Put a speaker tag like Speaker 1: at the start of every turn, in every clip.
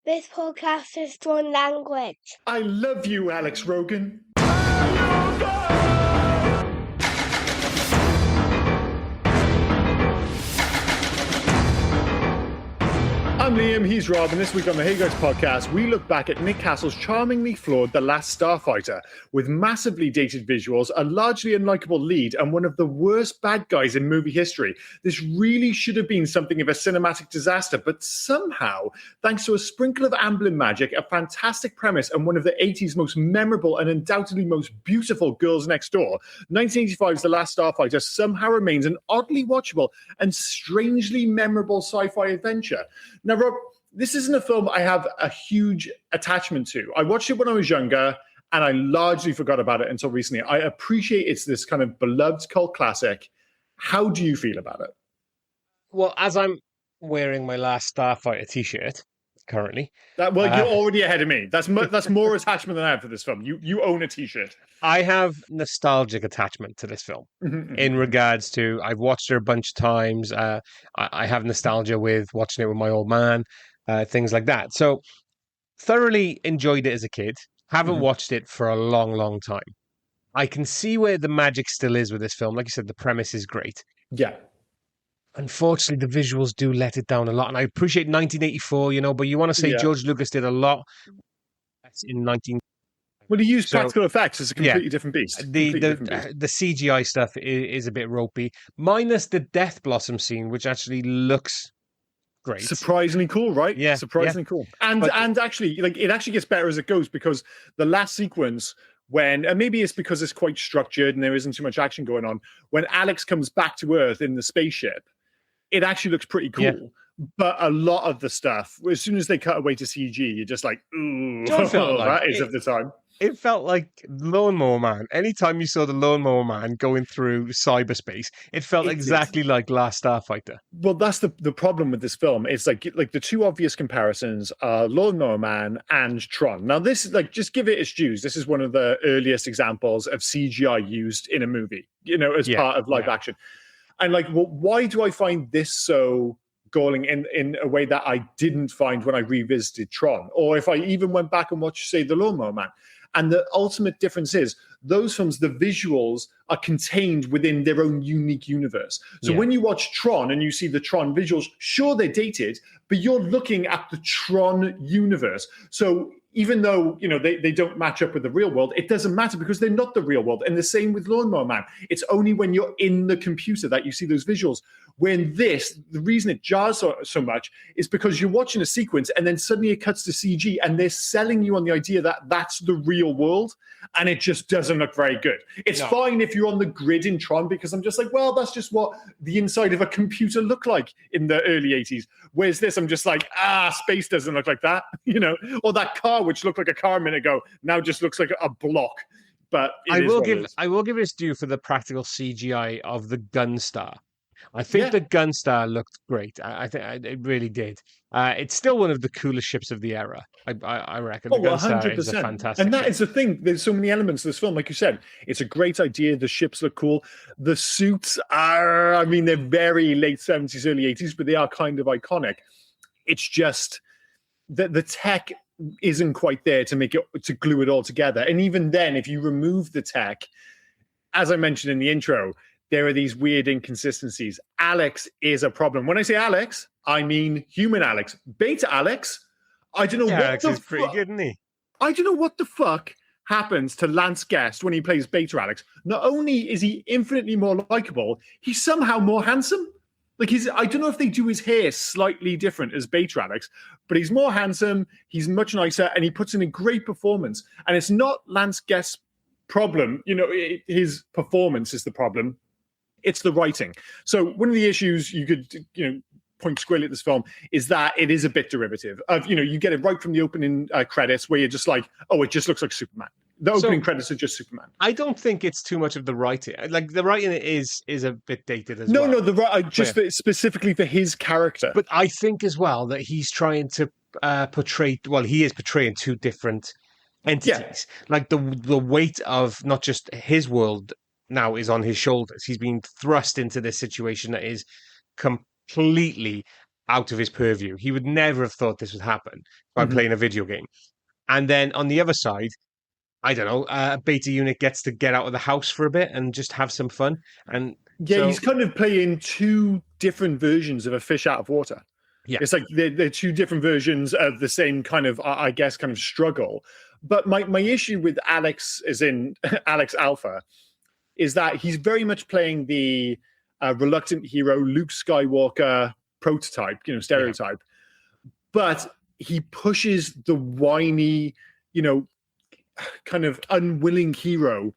Speaker 1: This podcast is foreign language.
Speaker 2: I love you, Alex Rogan. I'm Liam, he's Rob, and this week on the Hey Guys podcast, we look back at Nick Castle's charmingly flawed The Last Starfighter, with massively dated visuals, a largely unlikable lead, and one of the worst bad guys in movie history. This really should have been something of a cinematic disaster, but somehow, thanks to a sprinkle of Amblin magic, a fantastic premise, and one of the 80s most memorable and undoubtedly most beautiful girls next door, 1985's The Last Starfighter somehow remains an oddly watchable and strangely memorable sci-fi adventure. Now, Rob, this isn't a film I have a huge attachment to. I watched it when I was younger, and I largely forgot about it until recently. I appreciate it's this kind of beloved cult classic. How do you feel about it?
Speaker 3: Well, as I'm wearing my Last Starfighter t-shirt currently.
Speaker 2: You're already ahead of me. That's more attachment than I have for this film. You own a t-shirt.
Speaker 3: I have nostalgic attachment to this film in regards to I've watched it a bunch of times. I have nostalgia with watching it with my old man, things like that. So thoroughly enjoyed it as a kid. Haven't watched it for a long, long time. I can see where the magic still is with this film. Like you said, the premise is great.
Speaker 2: Yeah.
Speaker 3: Unfortunately, the visuals do let it down a lot. And I appreciate 1984, but you want to say George Lucas did a lot in 19...
Speaker 2: Well, he used practical effects. It's a completely different beast.
Speaker 3: The CGI stuff is a bit ropey, minus the Death Blossom scene, which actually looks great.
Speaker 2: Surprisingly cool, right?
Speaker 3: Yeah.
Speaker 2: Surprisingly cool. And actually, it actually gets better as it goes, because the last sequence, and maybe it's because it's quite structured and there isn't too much action going on, when Alex comes back to Earth in the spaceship, it actually looks pretty cool. Yeah. But a lot of the stuff, as soon as they cut away to CG, you're just like, ooh, that is of the time.
Speaker 3: It felt like Lawnmower Man. Anytime you saw the Lawnmower Man going through cyberspace, it felt exactly like Last Starfighter.
Speaker 2: Well, that's the problem with this film. It's like the two obvious comparisons are Lawnmower Man and Tron. Now, this, just give it its dues. This is one of the earliest examples of CGI used in a movie, as part of live action. And why do I find this so galling in a way that I didn't find when I revisited Tron, or if I even went back and watched, say, The Lawnmower Man? And the ultimate difference is those films, the visuals are contained within their own unique universe. So when you watch Tron and you see the Tron visuals, sure, they're dated, but you're looking at the Tron universe. So even though, they don't match up with the real world, it doesn't matter because they're not the real world. And the same with Lawnmower Man. It's only when you're in the computer that you see those visuals. When the reason it jars so much is because you're watching a sequence and then suddenly it cuts to CG and they're selling you on the idea that that's the real world, and it just doesn't look very good. It's fine if you're on the grid in Tron, because I'm just like, well, that's just what the inside of a computer looked like in the early 80s. Whereas this, I'm just like, space doesn't look like that, or that car, which looked like a car a minute ago, now just looks like a block. But I will
Speaker 3: give it due for the practical CGI of the Gunstar. I think the Gunstar looked great. I think it really did. It's still one of the coolest ships of the era. I reckon. The Gunstar
Speaker 2: 100%.
Speaker 3: is a fantastic.
Speaker 2: And that is the thing. There's so many elements to this film. Like you said, it's a great idea. The ships look cool. The suits are, they're very late 70s, early 80s, but they are kind of iconic. It's just that the tech isn't quite there to glue it all together. And even then, if you remove the tech, as I mentioned in the intro, there are these weird inconsistencies. Alex is a problem. When I say Alex, I mean human Alex. Beta Alex, I don't know
Speaker 3: Alex is pretty good, isn't he? I
Speaker 2: don't know what the fuck happens to Lance Guest when he plays Beta Alex. Not only is he infinitely more likable, he's somehow more handsome. I don't know if they do his hair slightly different as Beta Alex, but he's more handsome, he's much nicer, and he puts in a great performance. And it's not Lance Guest's problem. His performance is the problem. It's the writing. So one of the issues you could, point squarely at this film is that it is a bit derivative of, you get it right from the opening credits where you're just like, oh, it just looks like Superman. The opening credits are just Superman.
Speaker 3: I don't think it's too much of the writing. The writing is a bit dated as well.
Speaker 2: No, specifically for his character.
Speaker 3: But I think as well that he's trying to portray, he is portraying two different entities. Yeah. The weight of not just his world now is on his shoulders. He's been thrust into this situation that is completely out of his purview. He would never have thought this would happen by playing a video game. And then on the other side, I don't know, a beta unit gets to get out of the house for a bit and just have some fun. And
Speaker 2: yeah, he's kind of playing two different versions of a fish out of water.
Speaker 3: Yeah.
Speaker 2: It's like they're two different versions of the same kind of, I guess, kind of struggle. But my issue with Alex, as in Alex Alpha, is that he's very much playing the reluctant hero, Luke Skywalker prototype, stereotype. Yeah. But he pushes the whiny, kind of unwilling hero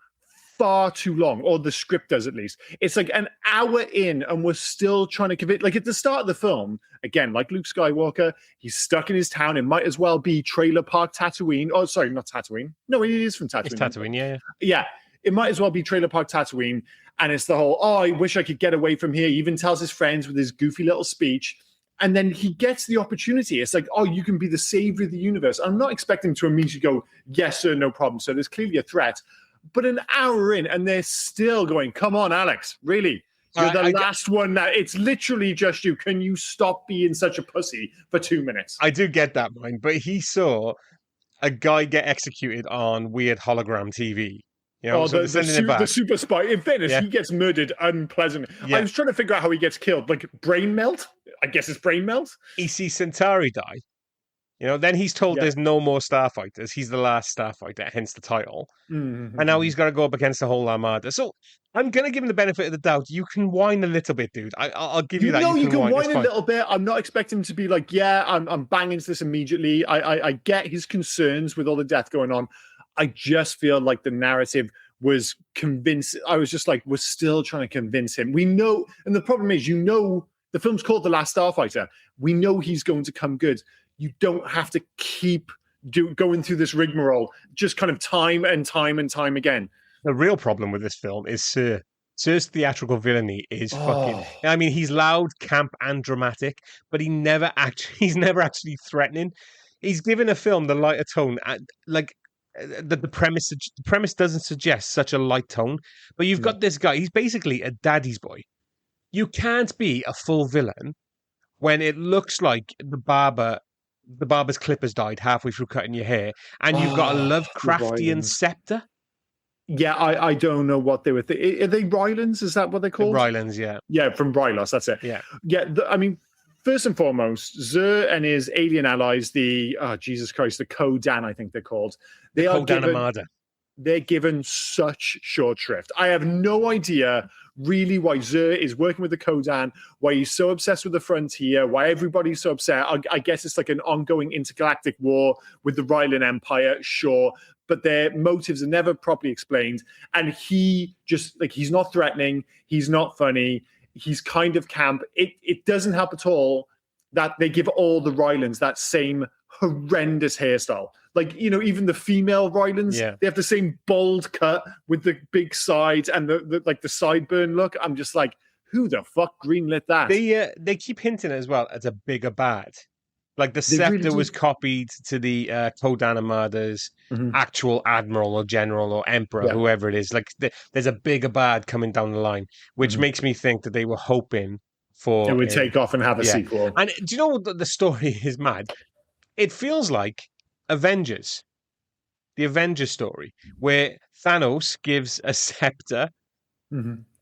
Speaker 2: far too long, or the script does at least. It's like an hour in and we're still trying to convince, like at the start of the film, again, like Luke Skywalker, he's stuck in his town. It might as well be Trailer Park Tatooine. Oh, sorry, not Tatooine. No, it is from Tatooine.
Speaker 3: It's Tatooine, yeah.
Speaker 2: Yeah, it might as well be Trailer Park Tatooine. And it's the whole, I wish I could get away from here. He even tells his friends with his goofy little speech. And then he gets the opportunity. It's like, oh, you can be the savior of the universe. I'm not expecting to immediately go, yes, sir, no problem. So there's clearly a threat. But an hour in, and they're still going, come on, Alex, really? You're the last one. That it's literally just you. Can you stop being such a pussy for 2 minutes?
Speaker 3: I do get that, mind, but he saw a guy get executed on weird hologram TV.
Speaker 2: The super spy. In fairness, he gets murdered unpleasantly. Yeah. I was trying to figure out how he gets killed. Like brain melt? I guess it's brain melt.
Speaker 3: He sees Centauri die. Then he's told there's no more Starfighters. He's the last Starfighter, hence the title. Mm-hmm. And now he's got to go up against the whole armada. So I'm going to give him the benefit of the doubt. You can whine a little bit, dude. I'll give you that.
Speaker 2: You can whine a little bit. I'm not expecting him to be like, I'm banging into this immediately. I get his concerns with all the death going on. I just feel like the narrative was convinced. I was just like, we're still trying to convince him. We know, and the problem is, the film's called The Last Starfighter. We know he's going to come good. You don't have to keep going through this rigmarole, just kind of time and time and time again.
Speaker 3: The real problem with this film is Sir. Sir's theatrical villainy is fucking. I mean, he's loud, camp, and dramatic, but he's never actually threatening. He's given a film the lighter tone, the premise doesn't suggest such a light tone. But you've got this guy. He's basically a daddy's boy. You can't be a full villain when it looks like the barber's clippers died halfway through cutting your hair, and you've got a Lovecraftian scepter.
Speaker 2: Yeah, I don't know what they were. Are they Rylans? Is that what they're called?
Speaker 3: Rylans, yeah.
Speaker 2: Yeah, from Rylos, that's it.
Speaker 3: Yeah.
Speaker 2: Yeah, I mean, first and foremost, Xur and his alien allies, the Kodan, I think they're called. They are
Speaker 3: Armada.
Speaker 2: They're given such short shrift. I have no idea really why Xur is working with the Kodan, why he's so obsessed with the frontier, why everybody's so upset. I guess it's like an ongoing intergalactic war with the Rylan Empire, sure, but their motives are never properly explained. And he just, he's not threatening, he's not funny, he's kind of camp. It doesn't help at all that they give all the Rylans that same horrendous hairstyle. Even the female Rylans, they have the same bold cut with the big sides and the sideburn look. I'm just like, who the fuck greenlit that?
Speaker 3: They keep hinting as well as a bigger bad. Like the scepter really was copied to the Kodan Armada's actual admiral or general or emperor, whoever it is. There's a bigger bad coming down the line, which makes me think that they were hoping for
Speaker 2: it would take off and have a sequel.
Speaker 3: And do you know what the story is mad? It feels like Avengers, the Avengers story, where Thanos gives a scepter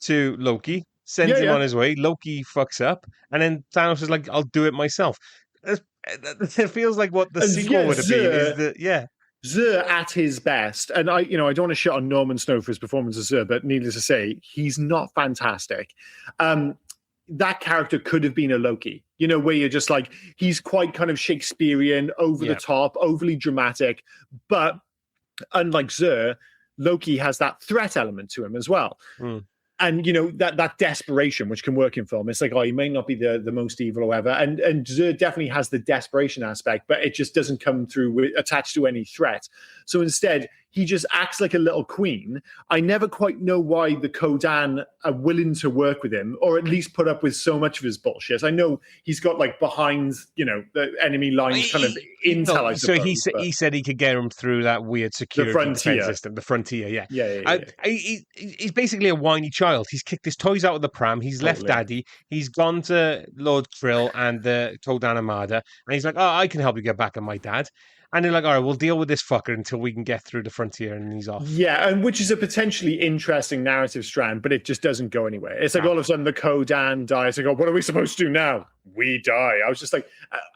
Speaker 3: to Loki, sends him on his way. Loki fucks up, and then Thanos is like, "I'll do it myself." It feels like what the sequel would have been.
Speaker 2: Xur at his best, and I don't want to shit on Norman Snow for his performance as Xur, but needless to say, he's not fantastic. That character could have been a Loki, where you're just like, he's quite kind of Shakespearean, over the top, overly dramatic. But unlike Xur, Loki has that threat element to him as well. And, that desperation, which can work in film. It's like, he may not be the most evil or whatever. And Xur definitely has the desperation aspect, but it just doesn't come through attached to any threat. So instead, he just acts like a little queen. I never quite know why the Kodan are willing to work with him, or at least put up with so much of his bullshit. I know he's got like behind, the enemy lines kind of intel, I
Speaker 3: so
Speaker 2: suppose.
Speaker 3: he said he could get him through that weird security defense system, the frontier. Yeah. He's basically a whiny child. He's kicked his toys out of the pram. He's left daddy. He's gone to Lord Krill and the Kodan Armada, and he's like, "Oh, I can help you get back on my dad." And they're like, all right, we'll deal with this fucker until we can get through the frontier, and he's off.
Speaker 2: Yeah, and which is a potentially interesting narrative strand, but it just doesn't go anywhere. It's like all of a sudden the Kodan dies. Like, what are we supposed to do now? We die. I was just like,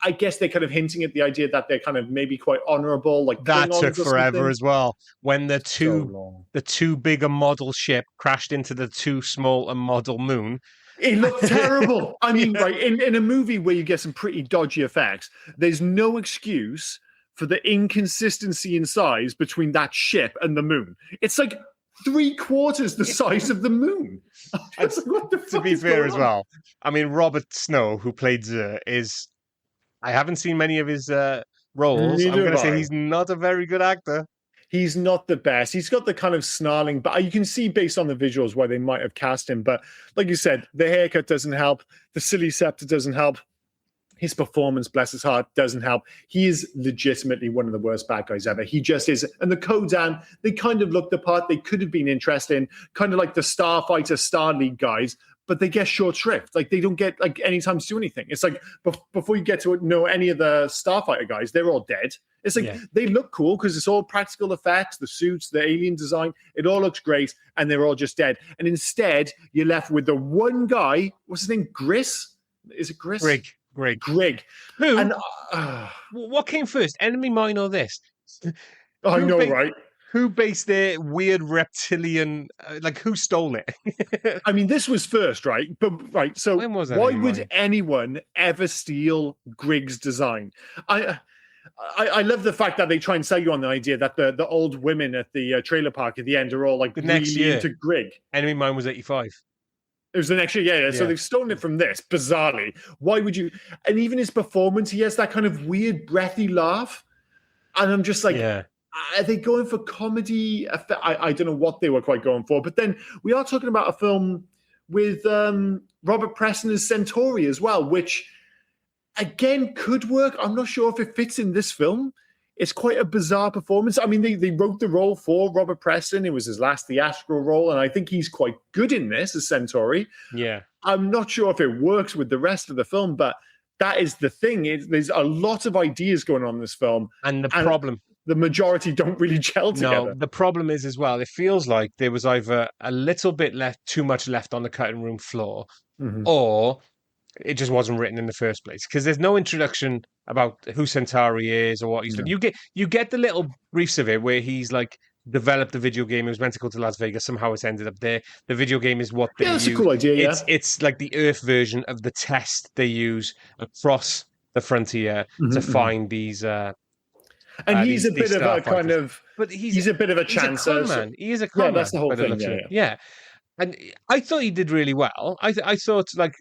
Speaker 2: I guess they're kind of hinting at the idea that they're kind of maybe quite honourable. Like
Speaker 3: that took forever as well. When the too big a model ship crashed into the too small a model moon.
Speaker 2: It looked terrible. I mean, right, in a movie where you get some pretty dodgy effects, there's no excuse for the inconsistency in size between that ship and the moon. It's like 3/4 the size of the moon. Like, what the fuck
Speaker 3: to be fair as well, I mean, Robert Snow, who played Zer, I haven't seen many of his roles. I'm going to say he's not a very good actor.
Speaker 2: He's not the best. He's got the kind of snarling, but you can see based on the visuals why they might have cast him. But like you said, the haircut doesn't help. The silly scepter doesn't help. His performance, bless his heart, doesn't help. He is legitimately one of the worst bad guys ever. He just is. And the Kodan, they kind of looked the part. They could have been interesting, kind of like the Starfighter, Star League guys, but they get short shrift. Like, they don't get like any time to do anything. It's like before you get to know any of the Starfighter guys, they're all dead. It's like they look cool because it's all practical effects, the suits, the alien design. It all looks great, and they're all just dead. And instead, you're left with the one guy. What's his name? Gris? Is it Gris? Greg.
Speaker 3: Who? And, what came first, Enemy Mine or this?
Speaker 2: I know, right?
Speaker 3: Who based their weird reptilian? Who stole it?
Speaker 2: I mean, this was first, right? But so why would anyone ever steal Grig's design? I love the fact that they try and sell you on the idea that the old women at the trailer park at the end are all like really into Grig.
Speaker 3: Enemy Mine was 85.
Speaker 2: It was the next year, yeah. So they've stolen it from this, bizarrely. Why would you? And even his performance, he has that kind of weird, breathy laugh. And I'm just like, are they going for comedy? I don't know what they were quite going for. But then we are talking about a film with Robert Preston as Centauri as well, which, again, could work. I'm not sure if it fits in this film. It's quite a bizarre performance. I mean, they wrote the role for Robert Preston. It was his last theatrical role, and I think he's quite good in this as Centauri.
Speaker 3: Yeah.
Speaker 2: I'm not sure if it works with the rest of the film, but that is the thing. There's a lot of ideas going on in this film.
Speaker 3: And the
Speaker 2: majority don't really gel together.
Speaker 3: No, the problem is as well, it feels like there was either a little bit too much left on the cutting room floor, or it just wasn't written in the first place, because there's no introduction about who Centauri is or what he's done. You get the little briefs of it where he's like developed the video game. It was meant to go to Las Vegas. Somehow it's ended up there. The video game is what they use.
Speaker 2: That's a cool idea.
Speaker 3: It's like the Earth version of the test they use across the frontier to find these. And
Speaker 2: he's a bit of a kind of, but he's a bit of a chancer.
Speaker 3: Man. He is a con man.
Speaker 2: That's the whole thing.
Speaker 3: Yeah. And I thought he did really well. I thought like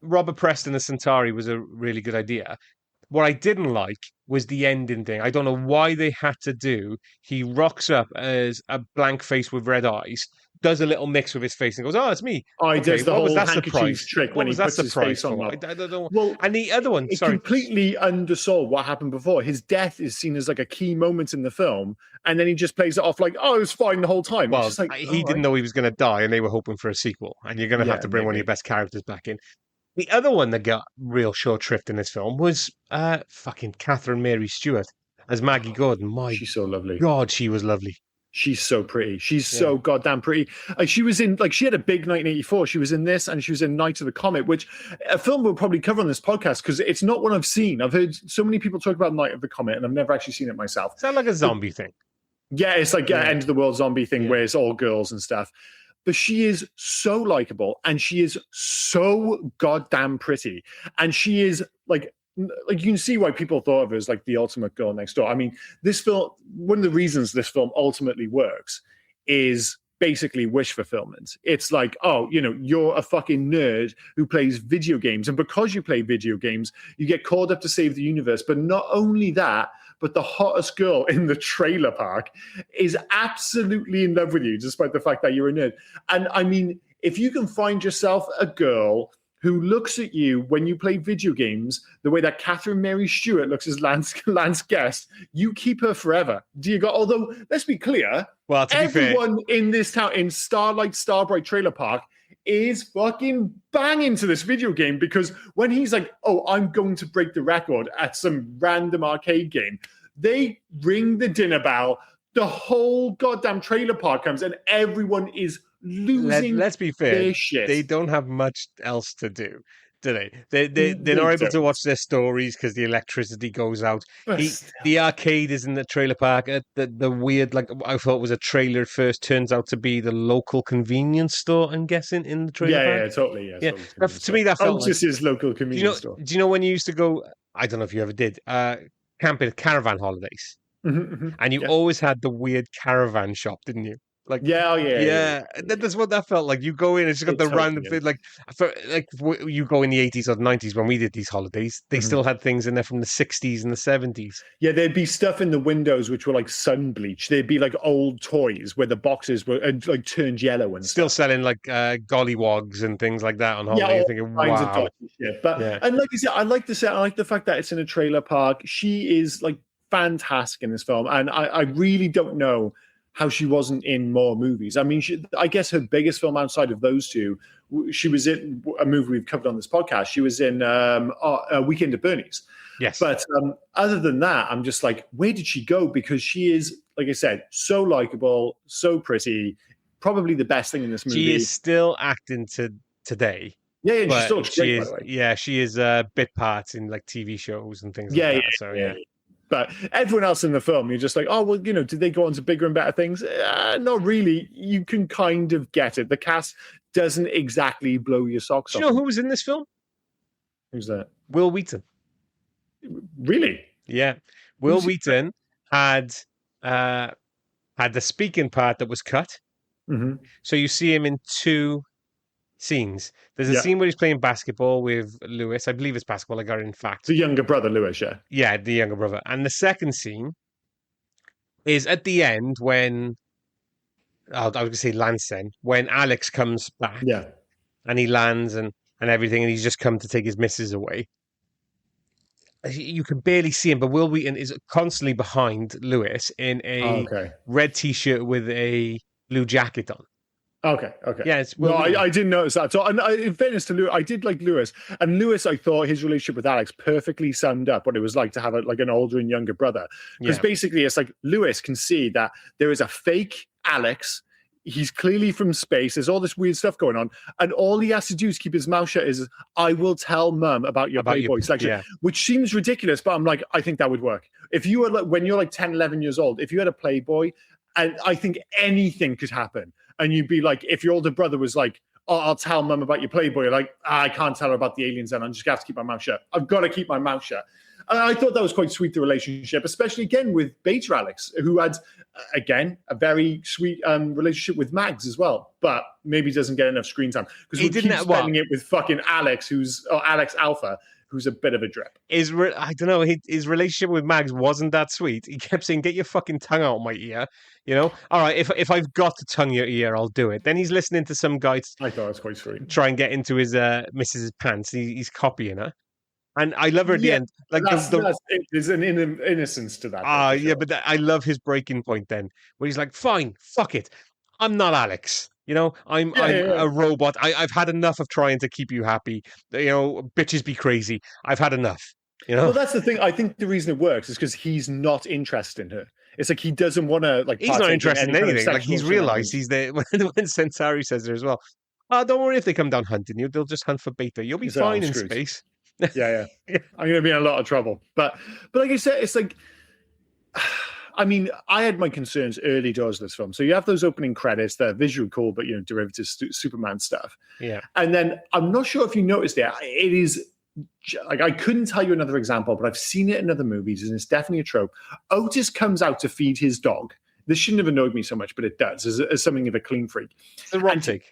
Speaker 3: Robert Preston as Centauri was a really good idea. What I didn't like was the ending thing. I don't know why they had to do. He rocks up as a blank face with red eyes, does a little mix with his face, and goes, "Oh, it's me."
Speaker 2: He does the whole handkerchief trick when he puts his face on.
Speaker 3: I don't know. Well, and the other one,
Speaker 2: completely undersold what happened before. His death is seen as like a key moment in the film, and then he just plays it off like, "Oh, it was fine the whole time."
Speaker 3: Well, he didn't know he was going to die, and they were hoping for a sequel. And you're going to have to bring one of your best characters back in. The other one that got real short shrift in this film was fucking Catherine Mary Stewart as Maggie Gordon.
Speaker 2: She's so lovely.
Speaker 3: God, she was lovely.
Speaker 2: She's so pretty. She's so goddamn pretty. She was in, she had a big night in 84. She was in this, and she was in Night of the Comet, which a film we'll probably cover on this podcast because it's not one I've seen. I've heard so many people talk about Night of the Comet, and I've never actually seen it myself.
Speaker 3: Is that like a zombie thing?
Speaker 2: Yeah, it's like an end of the world zombie thing where it's all girls and stuff. But she is so likable, and she is so goddamn pretty. And she is like you can see why people thought of her as like the ultimate girl next door. I mean, this film, one of the reasons this film ultimately works is basically wish fulfillment. It's like, oh, you're a fucking nerd who plays video games. And because you play video games, you get called up to save the universe. But not only that, but the hottest girl in the trailer park is absolutely in love with you, despite the fact that you're a nerd. And I mean, if you can find yourself a girl who looks at you when you play video games the way that Catherine Mary Stewart looks as Lance Guest, you keep her forever. Although, let's be clear,
Speaker 3: well, to
Speaker 2: everyone
Speaker 3: be fair,
Speaker 2: in this town, in Starbright Trailer Park, is fucking banging to this video game, because when he's like, oh, I'm going to break the record at some random arcade game, they ring the dinner bell, the whole goddamn trailer park comes, and everyone is losing.
Speaker 3: Let's be fair,
Speaker 2: their shit.
Speaker 3: They don't have much else to do they? They're not able to watch their stories because the electricity goes out. The arcade is in the trailer park. The weird, like I thought was a trailer at first, turns out to be the local convenience store, I'm guessing, in the trailer park.
Speaker 2: Yeah, totally. Yeah, totally.
Speaker 3: To me, that felt
Speaker 2: Otis is local convenience store.
Speaker 3: Do you know when you used to go, I don't know if you ever did, camping at caravan holidays? And you always had the weird caravan shop, didn't you? Like, yeah. That's what that felt like. You go in, it's got the random thing. Like you go in the 80s or the 90s when we did these holidays, they still had things in there from the 60s and the 70s.
Speaker 2: Yeah, there'd be stuff in the windows which were like sun bleach. There'd be like old toys where the boxes were like turned yellow and
Speaker 3: still
Speaker 2: stuff.
Speaker 3: selling like gollywogs and things like that on holiday. You're thinking, wow.
Speaker 2: Shit. But and like you said, I like the fact that it's in a trailer park. She is like fantastic in this film, and I really don't know how she wasn't in more movies. I mean, I guess her biggest film outside of those two, she was in a movie we've covered on this podcast. She was in Weekend at Bernie's.
Speaker 3: Yes.
Speaker 2: But other than that, I'm just like, where did she go? Because she is, like I said, so likable, so pretty, probably the best thing in this movie.
Speaker 3: She is still acting today.
Speaker 2: Yeah, she's still great, by the way.
Speaker 3: Yeah, she is bit parts in like TV shows and things like that. So, yeah.
Speaker 2: But everyone else in the film, you're just like, oh, well, did they go on to bigger and better things? Not really. You can kind of get it. The cast doesn't exactly blow your socks off.
Speaker 3: Do you know who was in this film?
Speaker 2: Who's that?
Speaker 3: Will Wheaton.
Speaker 2: Really?
Speaker 3: Yeah. Will Wheaton had the speaking part that was cut.
Speaker 2: Mm-hmm.
Speaker 3: So you see him in two scenes. There's a scene where he's playing basketball with Lewis. I believe it's basketball. I got it in fact.
Speaker 2: The younger brother, Lewis, yeah.
Speaker 3: Yeah, the younger brother. And the second scene is at the end when, I was going to say Lance then, when Alex comes back.
Speaker 2: Yeah.
Speaker 3: And he lands and everything, and he's just come to take his missus away. You can barely see him, but Will Wheaton is constantly behind Lewis in a red T-shirt with a blue jacket on.
Speaker 2: Okay.
Speaker 3: Yeah, it's
Speaker 2: I didn't notice that. So, and in fairness to Lewis, I did like Lewis. And Lewis, I thought his relationship with Alex perfectly summed up what it was like to have an older and younger brother. Because basically, it's like Lewis can see that there is a fake Alex. He's clearly from space. There's all this weird stuff going on. And all he has to do is keep his mouth shut is, I will tell Mum about your Playboy selection, which seems ridiculous. But I'm like, I think that would work. If you were like, when you're like 10, 11 years old, if you had a Playboy, and I think anything could happen. And you'd be like, if your older brother was like, oh, I'll tell Mum about your Playboy, you're like, I can't tell her about the aliens then. I'm just going to have to keep my mouth shut. I've got to keep my mouth shut. And I thought that was quite sweet, the relationship, especially again with Beta Alex, who had, again, a very sweet relationship with Mags as well, but maybe doesn't get enough screen time because we keep spending it with fucking Alex, Alex Alpha, who's a bit of a drip.
Speaker 3: I don't know, his relationship with Mags wasn't that sweet. He kept saying, get your fucking tongue out of my ear. All right, if I've got to tongue your ear, I'll do it. Then he's listening to some guy.
Speaker 2: I thought it was quite sweet.
Speaker 3: Try and get into his missus's pants. He's copying her. And I love her at the end. Like
Speaker 2: there's an innocence to that.
Speaker 3: But I love his breaking point then, where he's like, fine, fuck it. I'm not Alex. I'm a robot. I've had enough of trying to keep you happy. Bitches be crazy. I've had enough.
Speaker 2: Well, that's the thing. I think the reason it works is because he's not interested in her. It's like he doesn't want to
Speaker 3: he's not interested in anything. Like he's realized he's there when Centauri says there as well. Don't worry if they come down hunting you. They'll just hunt for Beta. You'll be fine in space.
Speaker 2: Yeah. I'm going to be in a lot of trouble. But like I said, it's like, I mean, I had my concerns early doors of this film. So you have those opening credits that are visually cool, but, derivative Superman stuff.
Speaker 3: Yeah.
Speaker 2: And then I'm not sure if you noticed it is like, I couldn't tell you another example, but I've seen it in other movies and it's definitely a trope. Otis comes out to feed his dog. This shouldn't have annoyed me so much, but it does as something of a clean freak.
Speaker 3: It's a Rob take.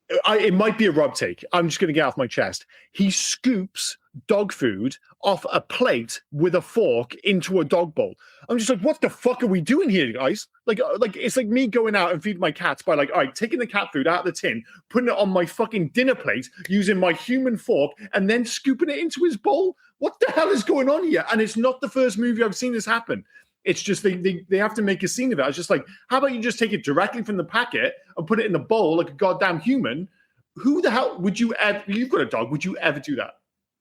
Speaker 2: It might be a Rob take. I'm just going to get off my chest. He scoops dog food off a plate with a fork into a dog bowl. I'm just like, what the fuck are we doing here, guys? Like it's like me going out and feeding my cats by like, all right, taking the cat food out of the tin, putting it on my fucking dinner plate, using my human fork, and then scooping it into his bowl. What the hell is going on here? And it's not the first movie I've seen this happen. It's just they have to make a scene of it. I was just like, how about you just take it directly from the packet and put it in the bowl like a goddamn human? Who the hell would you ever? You've got a dog. Would you ever do that?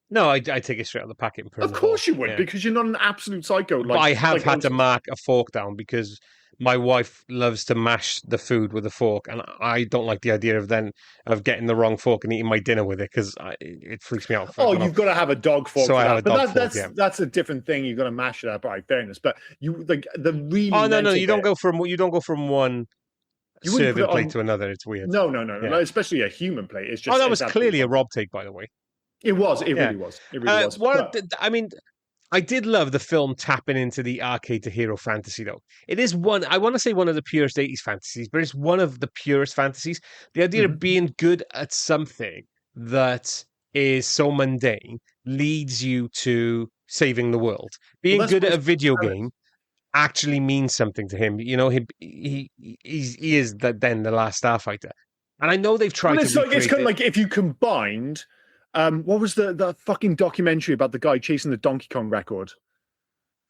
Speaker 3: No, I take it straight out of the packet. And put it
Speaker 2: Of course you would, because you're not an absolute psycho.
Speaker 3: But I have had to mark a fork down because my wife loves to mash the food with a fork, and I don't like the idea of getting the wrong fork and eating my dinner with it because it freaks me out.
Speaker 2: Oh, you've got to have a dog fork.
Speaker 3: So I have a dog
Speaker 2: fork. That's a different thing. You've got to mash it up. Right, fairness, but you like the really.
Speaker 3: Oh no, you don't go from one serving plate to another. It's weird.
Speaker 2: No, especially a human plate. It's just.
Speaker 3: Oh, that was clearly a Rob take, by the way.
Speaker 2: It was. It really was. It really was.
Speaker 3: I mean, I did love the film tapping into the arcade to hero fantasy, though. It is I want to say one of the purest 80s fantasies, but it's one of the purest fantasies. The idea of being good at something that is so mundane leads you to saving the world. Being good at a video game actually means something to him. You know, he is then the Last Starfighter. And I know they've tried to recreate
Speaker 2: it's kind of like if you combined... what was the fucking documentary about the guy chasing the Donkey Kong record?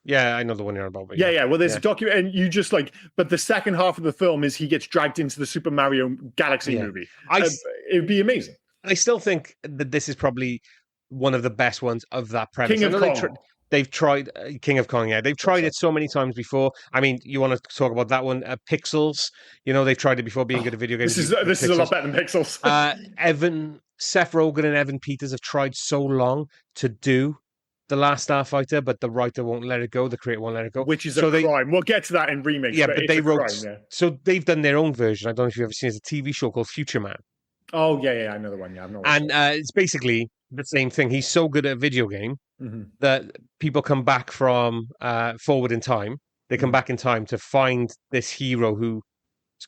Speaker 3: Yeah, I know the one you're about.
Speaker 2: Yeah. Well, there's a document, and you just like, but the second half of the film is he gets dragged into the Super Mario Galaxy movie. It would be amazing.
Speaker 3: I still think that this is probably one of the best ones of that premise.
Speaker 2: King of Kong.
Speaker 3: They've tried King of Kong, yeah. They've tried it so many times before. I mean, you want to talk about that one, Pixels. You know, they've tried it before being good at video games.
Speaker 2: This is a lot better than Pixels.
Speaker 3: Seth Rogen and Evan Peters have tried so long to do The Last Starfighter, but the writer won't let it go. The creator won't let it go.
Speaker 2: Which is a crime. We'll get to that in remakes.
Speaker 3: Yeah, but they wrote... Crime, yeah. So they've done their own version. I don't know if you've ever seen it. It's a TV show called Future Man.
Speaker 2: Oh, yeah, I know the one. Yeah, I've not
Speaker 3: and it's basically the same thing. He's so good at a video game that people come back from forward in time. They come back in time to find this hero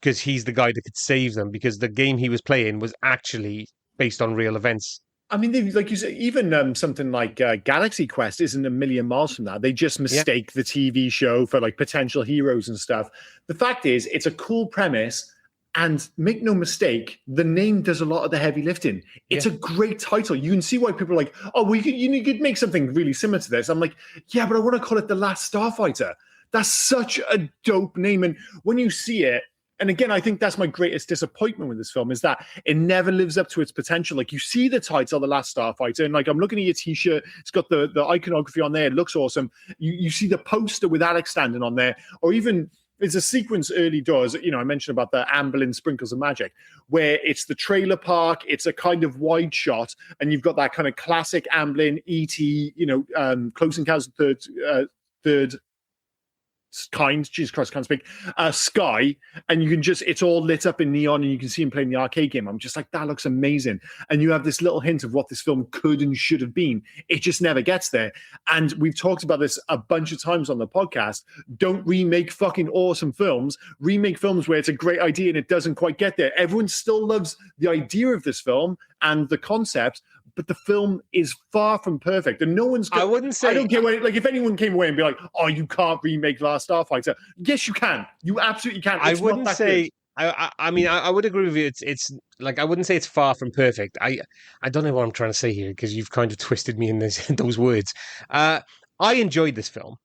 Speaker 3: because he's the guy that could save them, because the game he was playing was actually based on real events.
Speaker 2: I mean, like you said, even something like Galaxy Quest isn't a million miles from that. They just mistake the TV show for like potential heroes and stuff. The fact is, it's a cool premise. And make no mistake, the name does a lot of the heavy lifting. It's a great title. You can see why people are like, oh, well, you could make something really similar to this. I'm like, yeah, but I want to call it The Last Starfighter. That's such a dope name. And when you see it, and again, I think that's my greatest disappointment with this film, is that it never lives up to its potential. Like, you see the title, The Last Starfighter, and like, I'm looking at your t-shirt, it's got the iconography on there, it looks awesome. You see the poster with Alex standing on there, or even... It's a sequence early doors, I mentioned about the Amberlin Sprinkles of Magic, where it's the trailer park, it's a kind of wide shot, and you've got that kind of classic Amberlin, E.T., Close Encounters of the Third Kind, Jesus Christ, can't speak, sky, and you can it's all lit up in neon, and you can see him playing the arcade game. I'm just like, that looks amazing. And you have this little hint of what this film could and should have been. It just never gets there. And we've talked about this a bunch of times on the podcast. Don't remake fucking awesome films. Remake films where it's a great idea and it doesn't quite get there. Everyone still loves the idea of this film and the concept, but the film is far from perfect, and no one's.
Speaker 3: I wouldn't say.
Speaker 2: I don't care if anyone came away and be like, "Oh, you can't remake Last Starfighter." Yes, you can. You absolutely can.
Speaker 3: I wouldn't say. I mean, I would agree with you. It's like, I wouldn't say it's far from perfect. I don't know what I'm trying to say here, because you've kind of twisted me in those words. I enjoyed this film.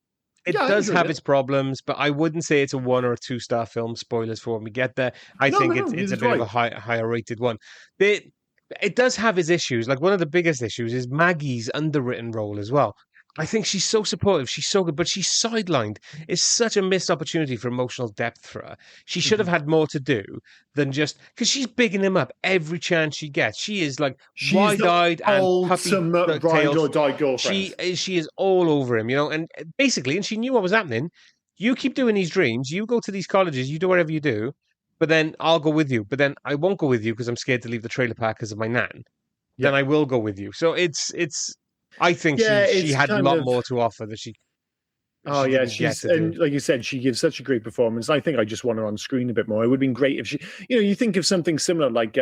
Speaker 3: It does have its problems, but I wouldn't say it's a 1 or 2 star film. Spoilers for when we get there. I think it's a bit of a higher rated one. It does have its issues. Like, one of the biggest issues is Maggie's underwritten role as well. I think she's so supportive. She's so good, but she's sidelined. It's such a missed opportunity for emotional depth for her. She should have had more to do than just, because she's bigging him up every chance she gets. She is like wide-eyed and puppy
Speaker 2: ride or die girlfriend.
Speaker 3: She is all over him, and basically, and she knew what was happening. You keep doing these dreams. You go to these colleges. You do whatever you do. But then I'll go with you. But then I won't go with you because I'm scared to leave the trailer park because of my nan. Yeah. Then I will go with you. So it's. I think she had a lot more to offer that she.
Speaker 2: Oh yeah, and like you said, she gives such a great performance. I think I just want her on screen a bit more. It would have been great if she. You think of something similar like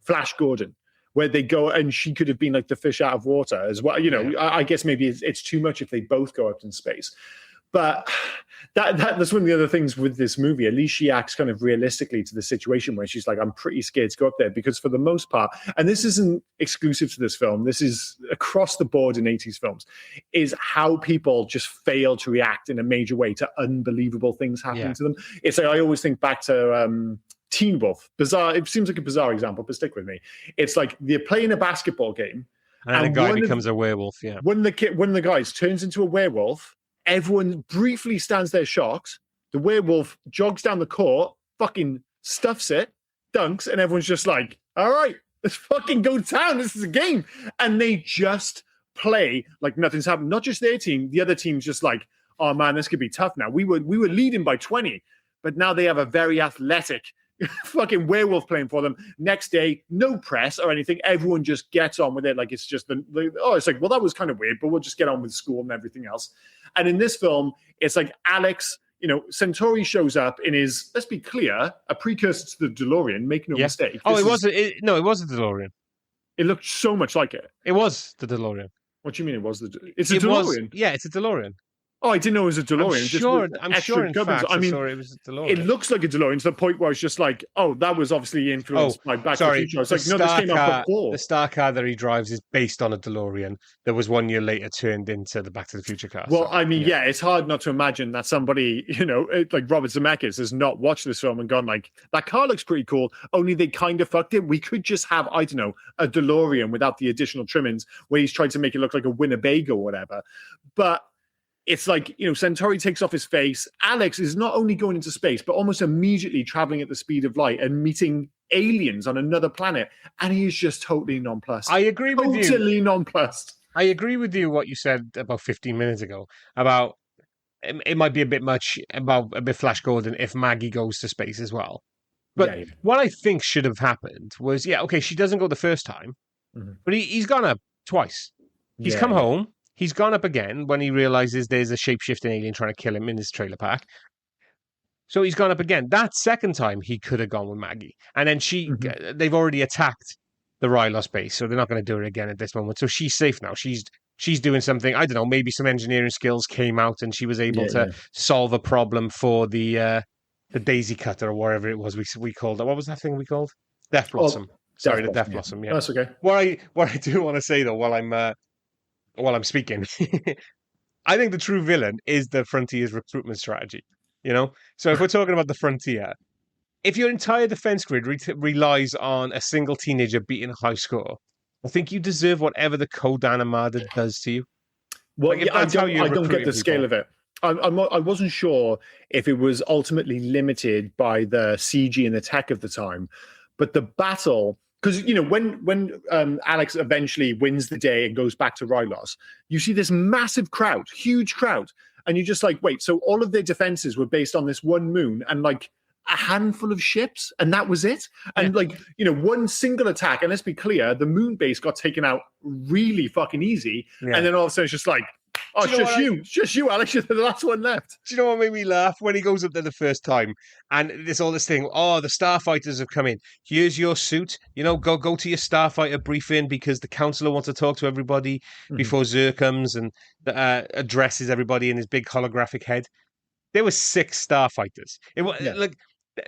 Speaker 2: Flash Gordon, where they go, and she could have been like the fish out of water as well. You know, I guess maybe it's too much if they both go up in space. But that's one of the other things with this movie. At least she acts kind of realistically to the situation where she's like, I'm pretty scared to go up there, because for the most part, and this isn't exclusive to this film, this is across the board in 80s films, is how people just fail to react in a major way to unbelievable things happening to them. It's like, I always think back to Teen Wolf. Bizarre. It seems like a bizarre example, but stick with me. It's like they're playing a basketball game,
Speaker 3: and the guy becomes a werewolf. Yeah.
Speaker 2: One of the guys turns into a werewolf. Everyone briefly stands there shocked. The werewolf jogs down the court, fucking stuffs it, dunks, and everyone's just like, all right, let's fucking go to town. This is a game. And they just play like nothing's happened. Not just their team, the other team's just like, oh man, this could be tough now. We were leading by 20, but now they have a very athletic fucking werewolf playing for them. Next day, no press or anything. Everyone just gets on with it. Like, it's just it's like, well, that was kind of weird, but we'll just get on with school and everything else. And in this film, it's like Alex, you know, Centauri shows up in his, let's be clear, a precursor to the DeLorean. Make no mistake.
Speaker 3: Oh, it was a DeLorean.
Speaker 2: It looked so much like it.
Speaker 3: It was the DeLorean.
Speaker 2: What do you mean it was it's a DeLorean?
Speaker 3: It's a DeLorean.
Speaker 2: Oh, I didn't know it was a DeLorean.
Speaker 3: I'm sure in fact, I mean, it was a DeLorean.
Speaker 2: It looks like a DeLorean to the point where I was just like, oh, that was obviously influenced by Back to the Future. I was like, no, this came out before.
Speaker 3: The star car that he drives is based on a DeLorean that was 1 year later turned into the Back to the Future car.
Speaker 2: Well, I mean, it's hard not to imagine that somebody, you know, like Robert Zemeckis has not watched this film and gone like, that car looks pretty cool, only they kind of fucked it. We could just have, I don't know, a DeLorean without the additional trimmings where he's tried to make it look like a Winnebago or whatever. But it's like, you know, Centauri takes off his face. Alex is not only going into space, but almost immediately traveling at the speed of light and meeting aliens on another planet. And he is just totally nonplussed.
Speaker 3: I agree with you.
Speaker 2: Totally nonplussed.
Speaker 3: I agree with you what you said about 15 minutes ago about it might be a bit much about a bit Flash Gordon if Maggie goes to space as well. But what I think should have happened was, okay, she doesn't go the first time, but he's gone up twice. He's come home. He's gone up again when he realizes there's a shape-shifting alien trying to kill him in his trailer park. So he's gone up again. That second time, he could have gone with Maggie. And then they've already attacked the Rylos base, so they're not going to do it again at this moment. So she's safe now. She's doing something, I don't know, maybe some engineering skills came out and she was able to solve a problem for the daisy cutter or whatever it was we called it. What was that thing we called? Death Blossom. Sorry, the Death Blossom, yeah.
Speaker 2: That's okay.
Speaker 3: What I do want to say, though, while I'm speaking, I think the true villain is the Frontier's recruitment strategy. You know, so if we're talking about the Frontier, if your entire defense grid relies on a single teenager beating a high score, I think you deserve whatever the Kodan Armada does to you.
Speaker 2: Well, like, I don't get the scale of it. I wasn't sure if it was ultimately limited by the CG and the tech of the time, but the battle. Because, you know, when Alex eventually wins the day and goes back to Rylos, you see this massive crowd, huge crowd. And you're just like, wait, so all of their defenses were based on this one moon and like a handful of ships, and that was it? And like, you know, one single attack, and let's be clear, the moon base got taken out really fucking easy. Yeah. And then all of a sudden it's just like, oh, it's just you, Alex. You're the last one left.
Speaker 3: Do you know what made me laugh? When he goes up there the first time, and there's all this thing. Oh, the Starfighters have come in. Here's your suit. You know, go to your Starfighter briefing because the counselor wants to talk to everybody before Xur comes and addresses everybody in his big holographic head. There were 6 Starfighters. It was like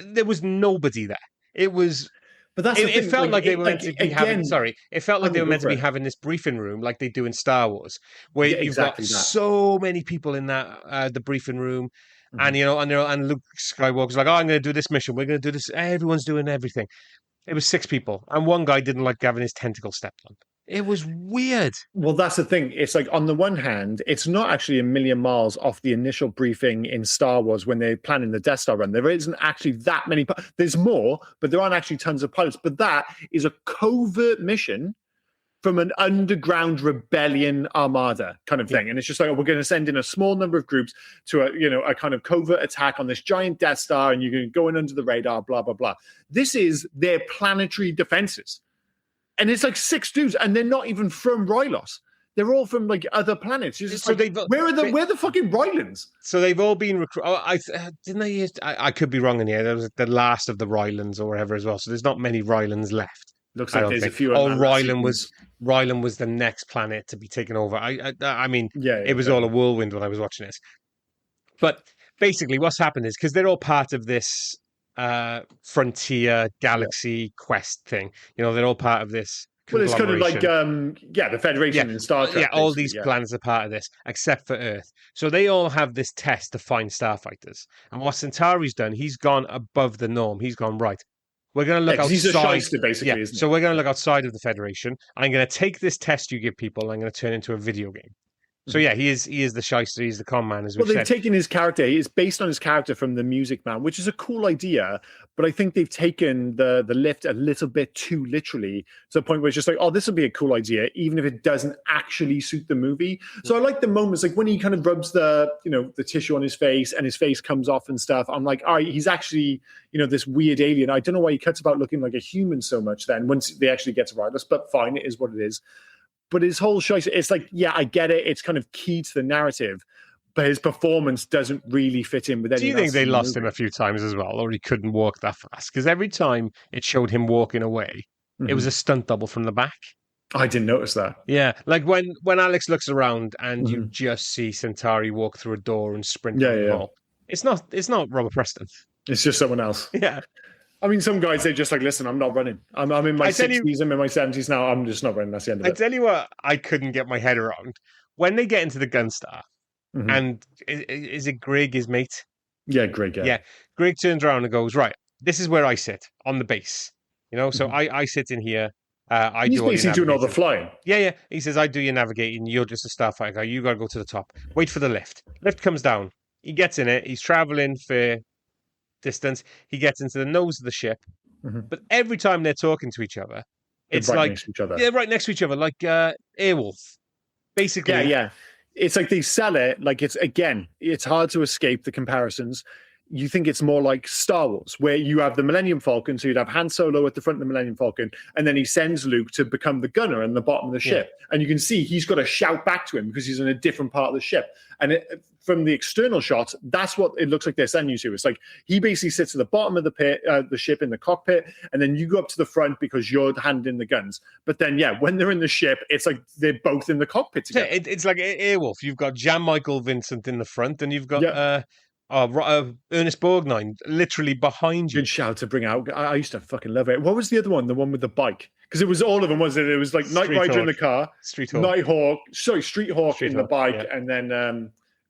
Speaker 3: there was nobody there. It was.
Speaker 2: But that's
Speaker 3: it felt like they were meant to be having. Sorry, it felt like they were meant to be having this briefing room, like they do in Star Wars, where you've got so many people in that the briefing room, and you know, and Luke Skywalker's like, "Oh, I'm going to do this mission. We're going to do this." Everyone's doing everything. It was 6 people, and one guy didn't like having his tentacle stepped on. It was weird.
Speaker 2: Well, that's the thing. It's like, on the one hand, it's not actually a million miles off the initial briefing in Star Wars when they're planning the Death Star run. There isn't actually that many. There's more, but there aren't actually tons of pilots. But that is a covert mission from an underground rebellion armada kind of thing. And it's just like, we're going to send in a small number of groups to a kind of covert attack on this giant Death Star, and you're going to go in under the radar, blah, blah, blah. This is their planetary defenses. And it's like 6 dudes, and they're not even from Rylos. They're all from like other planets. You're just so like, where are the fucking Rylans?
Speaker 3: So they've all been recruited. Didn't they? I could be wrong in here. There was the last of the Rylans or whatever as well. So there's not many Rylans left.
Speaker 2: Looks
Speaker 3: I
Speaker 2: like
Speaker 3: don't
Speaker 2: there's a
Speaker 3: think.
Speaker 2: few.
Speaker 3: Oh,
Speaker 2: Sequence.
Speaker 3: Rylan was the next planet to be taken over. I mean,
Speaker 2: Yeah,
Speaker 3: it was all a whirlwind when I was watching this. But basically, what's happened is because they're all part of this frontier galaxy quest thing. You know, they're all part of this
Speaker 2: Well, it's kind of like
Speaker 3: conglomeration.
Speaker 2: the Federation in Star Trek.
Speaker 3: All these planets are part of this, except for Earth. So they all have this test to find starfighters. And what Centauri's done, he's gone above the norm. He's gone, right, we're going to look outside.
Speaker 2: He's a shyster, basically, isn't he?
Speaker 3: So we're going to look outside of the Federation. I'm going to take this test you give people, and I'm going to turn it into a video game. So yeah, he is the shyster, he's the con man, as we've said.
Speaker 2: Well, they've taken his character. It's based on his character from The Music Man, which is a cool idea, but I think they've taken the lift a little bit too literally to the point where it's just like, oh, this would be a cool idea, even if it doesn't actually suit the movie. So I like the moments, like when he kind of rubs the tissue on his face and his face comes off and stuff. I'm like, all right, he's actually, this weird alien. I don't know why he cuts about looking like a human so much then once they actually get to wireless, but fine, it is what it is. But his whole choice, it's like, yeah, I get it. It's kind of key to the narrative, but his performance doesn't really fit in with anything.
Speaker 3: Do you think they lost him a few times as well, or he couldn't walk that fast? Because every time it showed him walking away, it was a stunt double from the back.
Speaker 2: I didn't notice that.
Speaker 3: Yeah, like when Alex looks around and you just see Centauri walk through a door and sprint down the hall. It's not Robert Preston.
Speaker 2: It's just someone else.
Speaker 3: Yeah.
Speaker 2: I mean, some guys, they're just like, listen, I'm not running. I'm in my 60s, I'm in my 70s now. I'm just not running. That's the end of it.
Speaker 3: I tell you what, I couldn't get my head around. When they get into the Gunstar, and is it Greg, his mate?
Speaker 2: Yeah, Greg, yeah.
Speaker 3: Yeah, Greg turns around and goes, right, this is where I sit, on the base. So I sit in here.
Speaker 2: He's basically doing all the flying.
Speaker 3: Yeah. He says, I do your navigating. You're just a starfighter guy. You got to go to the top. Wait for the lift. Lift comes down. He gets in it. He's traveling for distance. He gets into the nose of the ship. But every time they're talking to each other, it's
Speaker 2: right next to each other.
Speaker 3: Yeah, right next to each other, like Airwolf. Basically.
Speaker 2: Yeah. It's like they sell it like it's hard to escape the comparisons. You think it's more like Star Wars, where you have the Millennium Falcon, so you'd have Han Solo at the front of the Millennium Falcon, and then he sends Luke to become the gunner in the bottom of the ship. And you can see he's got to shout back to him because he's in a different part of the ship. And from the external shot, that's what it looks like they're sending you to. It's like he basically sits at the bottom of the ship in the cockpit, and then you go up to the front because you're handing the guns. But then, when they're in the ship, it's like they're both in the cockpit together.
Speaker 3: It's like Airwolf. You've got Jan Michael Vincent in the front, and you've got Ernest Borgnine literally behind you.
Speaker 2: Good shout to bring out. I used to fucking love it. What was the other one? The one with the bike? Because it was all of them, wasn't it? It was like Night Rider in the car, Street Hawk in the bike, and then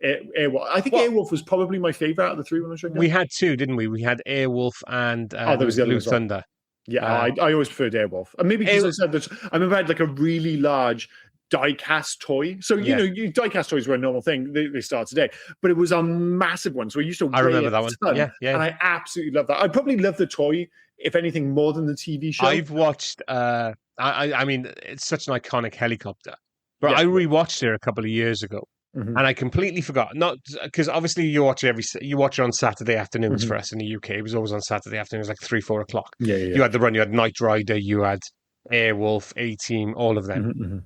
Speaker 2: Airwolf. I think Airwolf was probably my favorite out of the three when I was younger.
Speaker 3: We had two, didn't we? We had Airwolf and
Speaker 2: there was the
Speaker 3: Blue Thunder.
Speaker 2: Yeah, I always preferred Airwolf. And maybe because I said that I remember I had like a really large die-cast toy. So, die-cast toys were a normal thing. They start today. But it was a massive one. So I used to
Speaker 3: I remember that one. Yeah.
Speaker 2: And I absolutely love that. I probably love the toy, if anything, more than the TV show.
Speaker 3: I've watched, I mean, it's such an iconic helicopter. But I rewatched it a couple of years ago. And I completely forgot. Not because obviously you watch it on Saturday afternoons for us in the UK. It was always on Saturday afternoons, like 3-4 o'clock.
Speaker 2: Yeah.
Speaker 3: You had the run, you had Knight Rider, you had Airwolf, A-Team, all of them.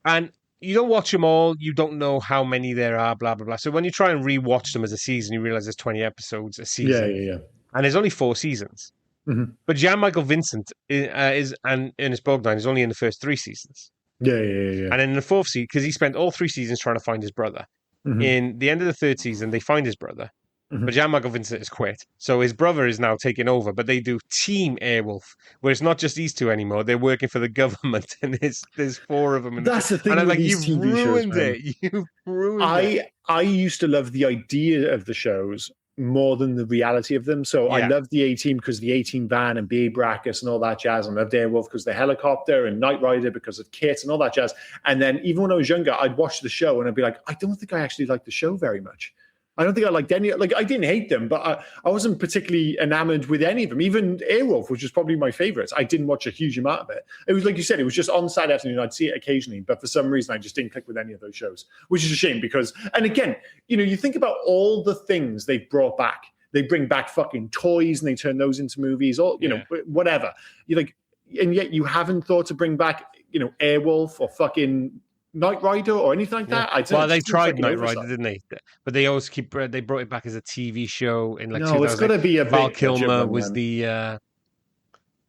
Speaker 3: And you don't watch them all. You don't know how many there are, blah, blah, blah. So when you try and rewatch them as a season, you realize there's 20 episodes a season.
Speaker 2: Yeah.
Speaker 3: And there's only 4 seasons. But Jan Michael Vincent and Ernest Borgnine is only in the first 3 seasons.
Speaker 2: Yeah.
Speaker 3: And in the 4th season, because he spent all 3 seasons trying to find his brother. In the end of the 3rd season, they find his brother. But Jan Michael Vincent has quit. So his brother is now taking over, but they do Team Airwolf, where it's not just these two anymore. They're working for the government, and there's 4 of them.
Speaker 2: That's the thing.
Speaker 3: And I'm
Speaker 2: like,
Speaker 3: you've ruined it. You've ruined it.
Speaker 2: I used to love the idea of the shows more than the reality of them. So I loved the A-Team because the A-Team van and B. Brackus and all that jazz. I loved Airwolf because the helicopter, and Knight Rider because of Kit and all that jazz. And then even when I was younger, I'd watch the show and I'd be like, I don't think I actually liked the show very much. I don't think I liked any. Like, I didn't hate them, but I wasn't particularly enamored with any of them. Even Airwolf, which was probably my favorite. I didn't watch a huge amount of it. It was like you said, it was just on Saturday afternoon. I'd see it occasionally, but for some reason, I just didn't click with any of those shows, which is a shame because, and again, you think about all the things they've brought back. They bring back fucking toys and they turn those into movies, or whatever. You like, and yet you haven't thought to bring back, Airwolf or fucking Knight Rider or anything like that.
Speaker 3: Well, they tried Knight Rider, didn't they? But they always they brought it back as a TV show in like 2000.
Speaker 2: It's got to be a
Speaker 3: Val Kilmer was the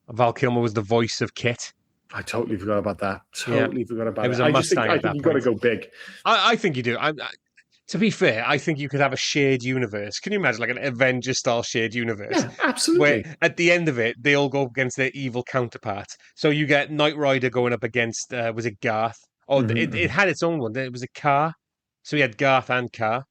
Speaker 3: Val Kilmer was the voice of Kit.
Speaker 2: I totally forgot about that. Totally forgot about it.
Speaker 3: It was a Mustang
Speaker 2: I
Speaker 3: at
Speaker 2: think
Speaker 3: that
Speaker 2: you've got to
Speaker 3: point.
Speaker 2: go big.
Speaker 3: I think you do. To be fair, I think you could have a shared universe. Can you imagine like an Avengers-style shared universe?
Speaker 2: Yeah, absolutely.
Speaker 3: Where at the end of it, they all go up against their evil counterparts. So you get Knight Rider going up against, was it Garth? Oh, it had its own one. It was a Car. So you had Garth and Car.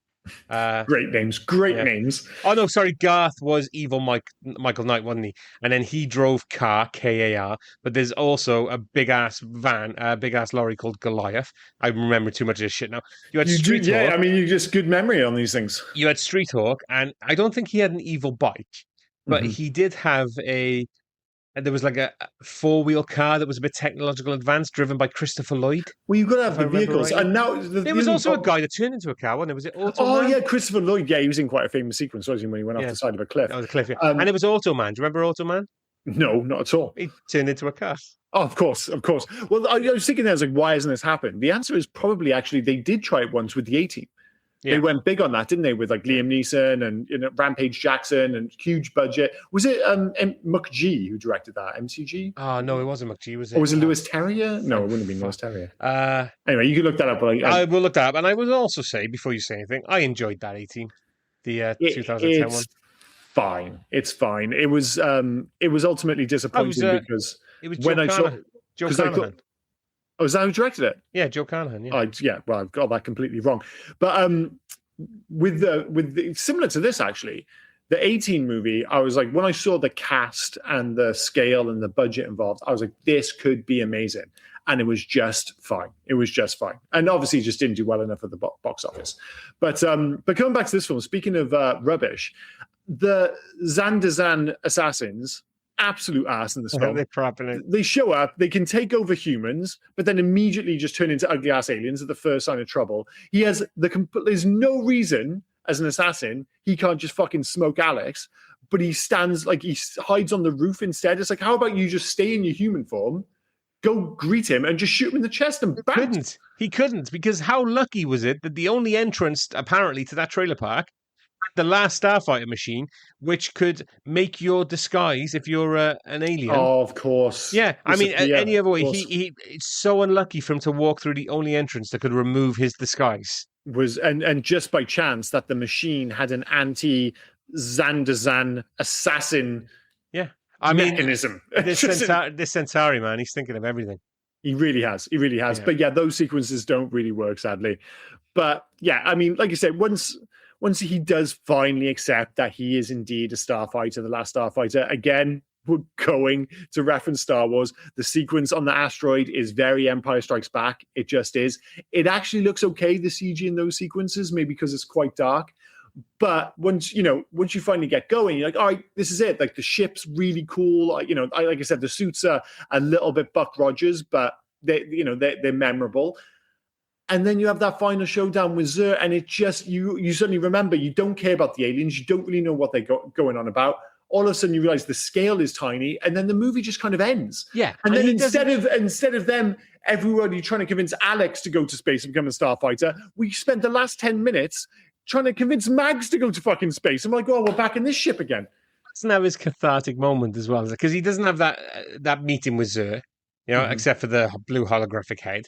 Speaker 2: Great names. Great
Speaker 3: Yeah.
Speaker 2: names.
Speaker 3: Oh no, sorry. Garth was evil Michael Knight, wasn't he? And then he drove Car, Kar. But there's also a big ass van, a big ass lorry called Goliath. I remember too much of this shit now. You had Street Hawk.
Speaker 2: Yeah, I mean, you just good memory on these things.
Speaker 3: You had Street Hawk, and I don't think he had an evil bike, but he did have there was like a four-wheel car that was a bit technological advanced, driven by Christopher Lloyd.
Speaker 2: Well, you've got to have
Speaker 3: if
Speaker 2: the
Speaker 3: I remember
Speaker 2: vehicles.
Speaker 3: rightly.
Speaker 2: And now
Speaker 3: There was also a guy that turned into a car, wasn't it? Was it Automan?
Speaker 2: Oh, yeah, Christopher Lloyd. Yeah, he was in quite a famous sequence, wasn't he, when he went off the side of a cliff?
Speaker 3: That was a cliff, yeah. And it was Automan. Do you remember Automan?
Speaker 2: No, not at all.
Speaker 3: He turned into a car.
Speaker 2: Oh, of course. Well, I was thinking, I was like, why hasn't this happened? The answer is probably actually they did try it once with the A-Team. Yeah. They went big on that, didn't they? With like Liam Neeson and Rampage Jackson and huge budget. Was it McG who directed that? MCG?
Speaker 3: Oh no, it wasn't McG. Was it?
Speaker 2: Or was it Lewis Terrier? No, it wouldn't have been Lewis Terrier.
Speaker 3: Anyway,
Speaker 2: you can look that up.
Speaker 3: I will look that up, and I will also say before you say anything, I enjoyed that A-Team, the 2010 one.
Speaker 2: Fine. It's fine. It was ultimately disappointing because
Speaker 3: it was Joe Carnahan.
Speaker 2: Oh, is that who directed it?
Speaker 3: Yeah, Joe Carnahan. Yeah.
Speaker 2: Well, I've got that completely wrong. But with the similar to this actually, the A-Team movie, I was like, when I saw the cast and the scale and the budget involved, I was like, this could be amazing, and it was just fine. And obviously, it just didn't do well enough at the box office. But coming back to this film, speaking of rubbish, the Zandazan assassins. Absolute ass in this film. They show up, they can take over humans, but then immediately just turn into ugly ass aliens at the first sign of trouble. There's no reason as an assassin he can't just fucking smoke Alex, but he hides on the roof instead. It's like, how about you just stay in your human form, go greet him, and just shoot him in the chest and bounce?
Speaker 3: He couldn't, because how lucky was it that the only entrance apparently to that trailer park, the Last Starfighter machine, which could make your disguise if you're an alien.
Speaker 2: Oh, of course.
Speaker 3: Yeah, I mean, any other way, it's so unlucky for him to walk through the only entrance that could remove his disguise.
Speaker 2: And just by chance that the machine had an anti-Zandazan assassin mechanism.
Speaker 3: This Centauri, man, he's thinking of everything.
Speaker 2: He really has. Yeah. But yeah, those sequences don't really work, sadly. But yeah, I mean, like you said, once he does finally accept that he is indeed a starfighter, the last starfighter, again, we're going to reference Star Wars. The sequence on the asteroid is very Empire Strikes Back. It just is. It actually looks okay, the CG in those sequences, maybe because it's quite dark. But once you finally get going, you're like, all right, this is it. Like the ship's really cool. Like I said, the suits are a little bit Buck Rogers, but they're memorable. And then you have that final showdown with Xur, and it just you suddenly remember you don't care about the aliens, you don't really know what they're going on about. All of a sudden you realize the scale is tiny, and then the movie just kind of ends.
Speaker 3: Yeah,
Speaker 2: and then instead of them, everybody trying to convince Alex to go to space and become a starfighter, we spent the last 10 minutes trying to convince Mags to go to fucking space. I'm like, oh, we're back in this ship again.
Speaker 3: Doesn't have his cathartic moment as well, because he doesn't have that meeting with Xur, except for the blue holographic head.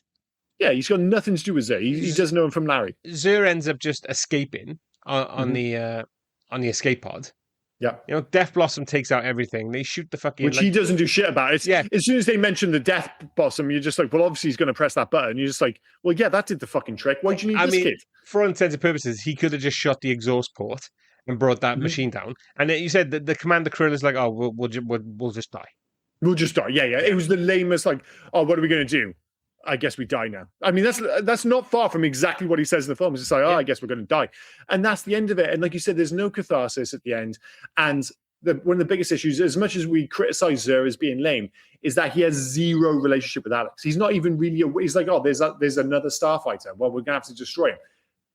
Speaker 2: Yeah, he's got nothing to do with Xur. He doesn't know him from Larry.
Speaker 3: Xur ends up just escaping on the escape pod.
Speaker 2: Yeah.
Speaker 3: Death Blossom takes out everything. They shoot the fucking...
Speaker 2: Which he doesn't do shit about. As soon as they mention the Death Blossom, you're just like, well, obviously he's going to press that button. You're just like, well, yeah, that did the fucking trick. Why'd you need this kid? For
Speaker 3: all intents and purposes, he could have just shot the exhaust port and brought that machine down. And then you said that the Commander Krill is like, oh, we'll just die.
Speaker 2: We'll just die. Yeah. It was the lamest, like, oh, what are we going to do? I guess we die now. I mean, that's not far from exactly what he says in the film. It's just like, I guess we're going to die. And that's the end of it. And like you said, there's no catharsis at the end. And one of the biggest issues, as much as we criticize Xur as being lame, is that he has zero relationship with Alex. He's not even really aware. He's like, oh, there's another starfighter. Well, we're going to have to destroy him.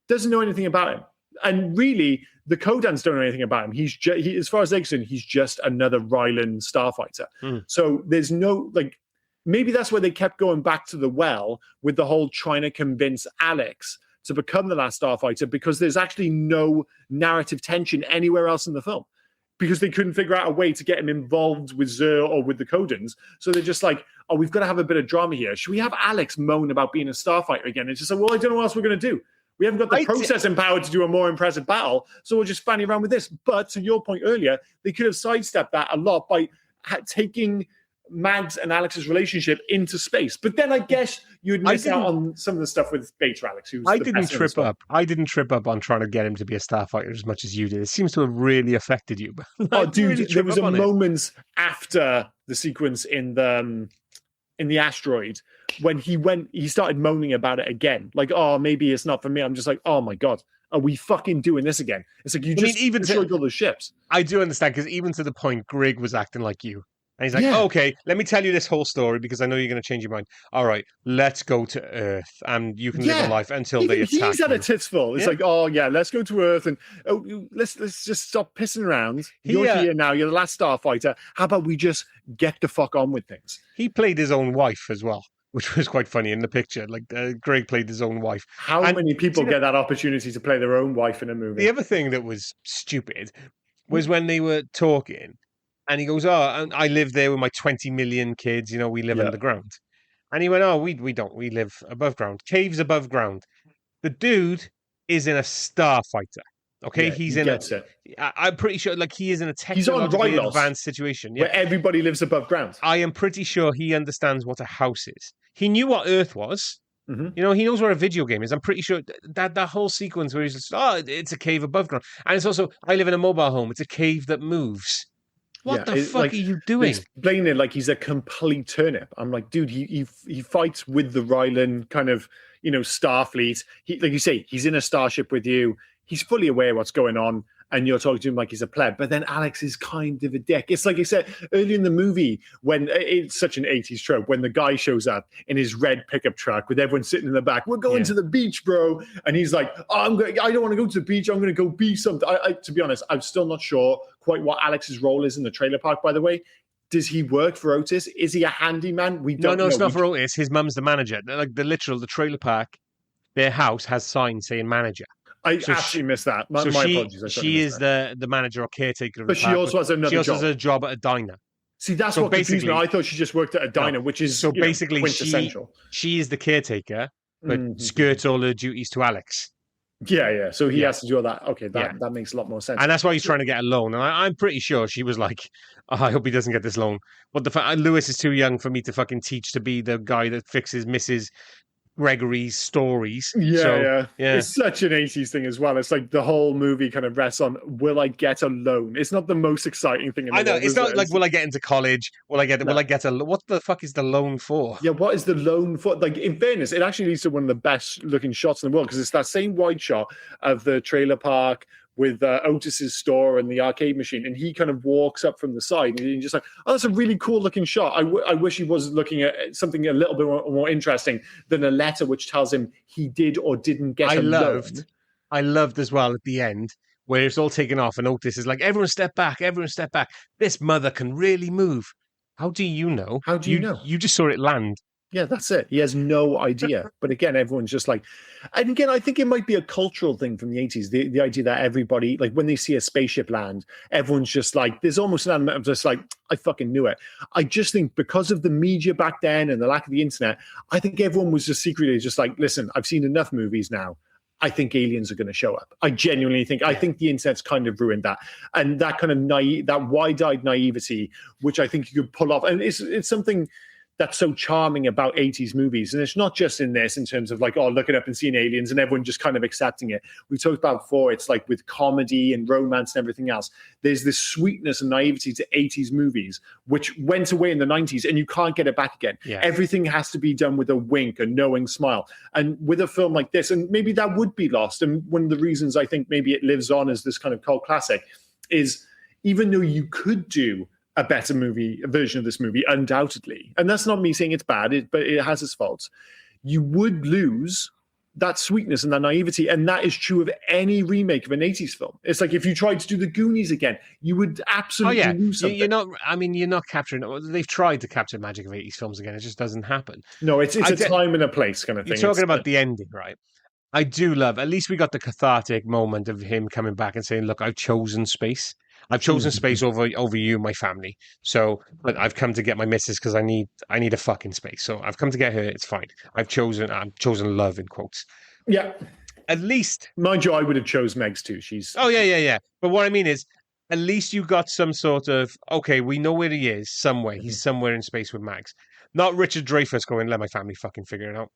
Speaker 2: Doesn't know anything about him. And really, the Kodans don't know anything about him. As far as they're concerned, he's just another Rylan starfighter. So there's no, like, maybe that's why they kept going back to the well with the whole trying to convince Alex to become the last starfighter, because there's actually no narrative tension anywhere else in the film. because they couldn't figure out a way to get him involved with Zer or with the Codans. So they're just like, oh, we've got to have a bit of drama here. Should we have Alex moan about being a starfighter again? It's just like, well, I don't know what else we're going to do. We haven't got the processing power to do a more impressive battle, so we'll just fanny around with this. But to your point earlier, they could have sidestepped that a lot by taking Mags and Alex's relationship into space. But then I guess you'd miss out on some of the stuff with Beta Alex, who's
Speaker 3: I didn't trip up. I didn't trip up on trying to get him to be a starfighter as much as you did. It seems to have really affected you.
Speaker 2: Oh, dude, really there was a moment after the sequence in the asteroid when he started moaning about it again. Like, oh, maybe it's not for me. I'm just like, oh my God, are we fucking doing this again? It's like, you just destroyed all the ships.
Speaker 3: I do understand, because even to the point, Greg was acting like you. And he's like, oh, okay, let me tell you this whole story because I know you're going to change your mind. All right, let's go to Earth and you can live a life until they attack
Speaker 2: He's at a titsful. It's like, oh, yeah, let's go to Earth and let's just stop pissing around. You're here now. You're the last starfighter. How about we just get the fuck on with things?
Speaker 3: He played his own wife as well, which was quite funny in the picture. Like, Greg played his own wife.
Speaker 2: How many people get that opportunity to play their own wife in a movie?
Speaker 3: The other thing that was stupid was when they were talking, and he goes, oh, I live there with my 20 million kids. You know, we live underground. And he went, oh, we don't. We live above ground. Caves above ground. The dude is in a starfighter. Okay, he's in it. I'm pretty sure, like, he is in a technologically advanced situation.
Speaker 2: Where everybody lives above ground.
Speaker 3: I am pretty sure he understands what a house is. He knew what Earth was. Mm-hmm. You know, he knows where a video game is. I'm pretty sure that whole sequence where he's just, oh, it's a cave above ground. And it's also, I live in a mobile home. It's a cave that moves. What the fuck are you doing?
Speaker 2: Explaining it like he's a complete turnip. I'm like, dude, he fights with the Rylan kind of, Starfleet. Like you say, he's in a starship with you. He's fully aware what's going on, and you're talking to him like he's a pleb. But then Alex is kind of a dick. It's like I said earlier in the movie, when it's such an 80s trope, when the guy shows up in his red pickup truck with everyone sitting in the back. We're going to the beach, bro. And he's like, I don't want to go to the beach. I'm going to go be something. To be honest, I'm still not sure quite what Alex's role is in the trailer park, by the way. Does he work for Otis? Is he a handyman? We don't know.
Speaker 3: No, it's not for Otis. His mum's the manager. Like the trailer park, their house has signs saying manager.
Speaker 2: I actually missed that. My apologies.
Speaker 3: She is the manager or caretaker of
Speaker 2: the park. But she also has another job.
Speaker 3: She also has a job at a diner.
Speaker 2: See, that's what confused me. I thought she just worked at a diner, which is basically quintessential.
Speaker 3: She is the caretaker, but skirts all her duties to Alex.
Speaker 2: Yeah. So he has to do all that. Okay, that makes a lot more sense.
Speaker 3: And that's why he's trying to get a loan. And I'm pretty sure she was like, oh, I hope he doesn't get this loan. But Lewis is too young for me to fucking teach to be the guy that fixes Mrs. Gregory's stories.
Speaker 2: Yeah. It's such an 80s thing as well. It's like the whole movie kind of rests on, will I get a loan? It's not the most exciting thing in the world. I know,
Speaker 3: it's not like, will I get into college? Will I get a what the fuck is the loan for?
Speaker 2: Yeah, what is the loan for? Like, in fairness, it actually leads to one of the best looking shots in the world, because it's that same wide shot of the trailer park with Otis's store and the arcade machine, and he kind of walks up from the side, and you're just like, oh, that's a really cool looking shot. I wish he was looking at something a little bit more interesting than a letter which tells him he did or didn't get a loan.
Speaker 3: I loved as well at the end where it's all taken off and Otis is like, everyone step back. This mother can really move. How do you know?
Speaker 2: How do you know?
Speaker 3: You just saw it land.
Speaker 2: Yeah, that's it. He has no idea. But again, everyone's just like, and again, I think it might be a cultural thing from the 80s. The idea that everybody, like when they see a spaceship land, everyone's just like, there's almost an element of just like, I fucking knew it. I just think because of the media back then and the lack of the internet, I think everyone was just secretly just like, listen, I've seen enough movies now. I think aliens are going to show up. I genuinely think, I think the internet's kind of ruined that. And that kind of that wide-eyed naivety, which I think you could pull off. And it's something that's so charming about 80s movies. And it's not just in this in terms of like, oh, looking up and seeing aliens and everyone just kind of accepting it. We talked about before, it's like with comedy and romance and everything else, there's this sweetness and naivety to 80s movies, which went away in the 90s and you can't get it back again. Yeah. Everything has to be done with a wink, a knowing smile. And with a film like this, and maybe that would be lost. And one of the reasons I think maybe it lives on as this kind of cult classic is even though you could do a better a version of this movie, undoubtedly. And that's not me saying it's bad, but it has its faults. You would lose that sweetness and that naivety. And that is true of any remake of an 80s film. It's like if you tried to do the Goonies again, you would absolutely lose something.
Speaker 3: You're not capturing it. They've tried to capture magic of 80s films again. It just doesn't happen.
Speaker 2: No, it's a time and a place kind of thing.
Speaker 3: You're talking about the ending, right? I do love, at least we got the cathartic moment of him coming back and saying, look, I've chosen space. I've chosen space over you, my family. So, but I've come to get my missus because I need a fucking space. So I've come to get her. It's fine. I've chosen love in quotes.
Speaker 2: Yeah.
Speaker 3: At least,
Speaker 2: mind you, I would have chose Meg's too. She's
Speaker 3: yeah. But what I mean is, at least you got some sort of okay. We know where he is somewhere. He's somewhere in space with Max. Not Richard Dreyfuss going, let my family fucking figure it out.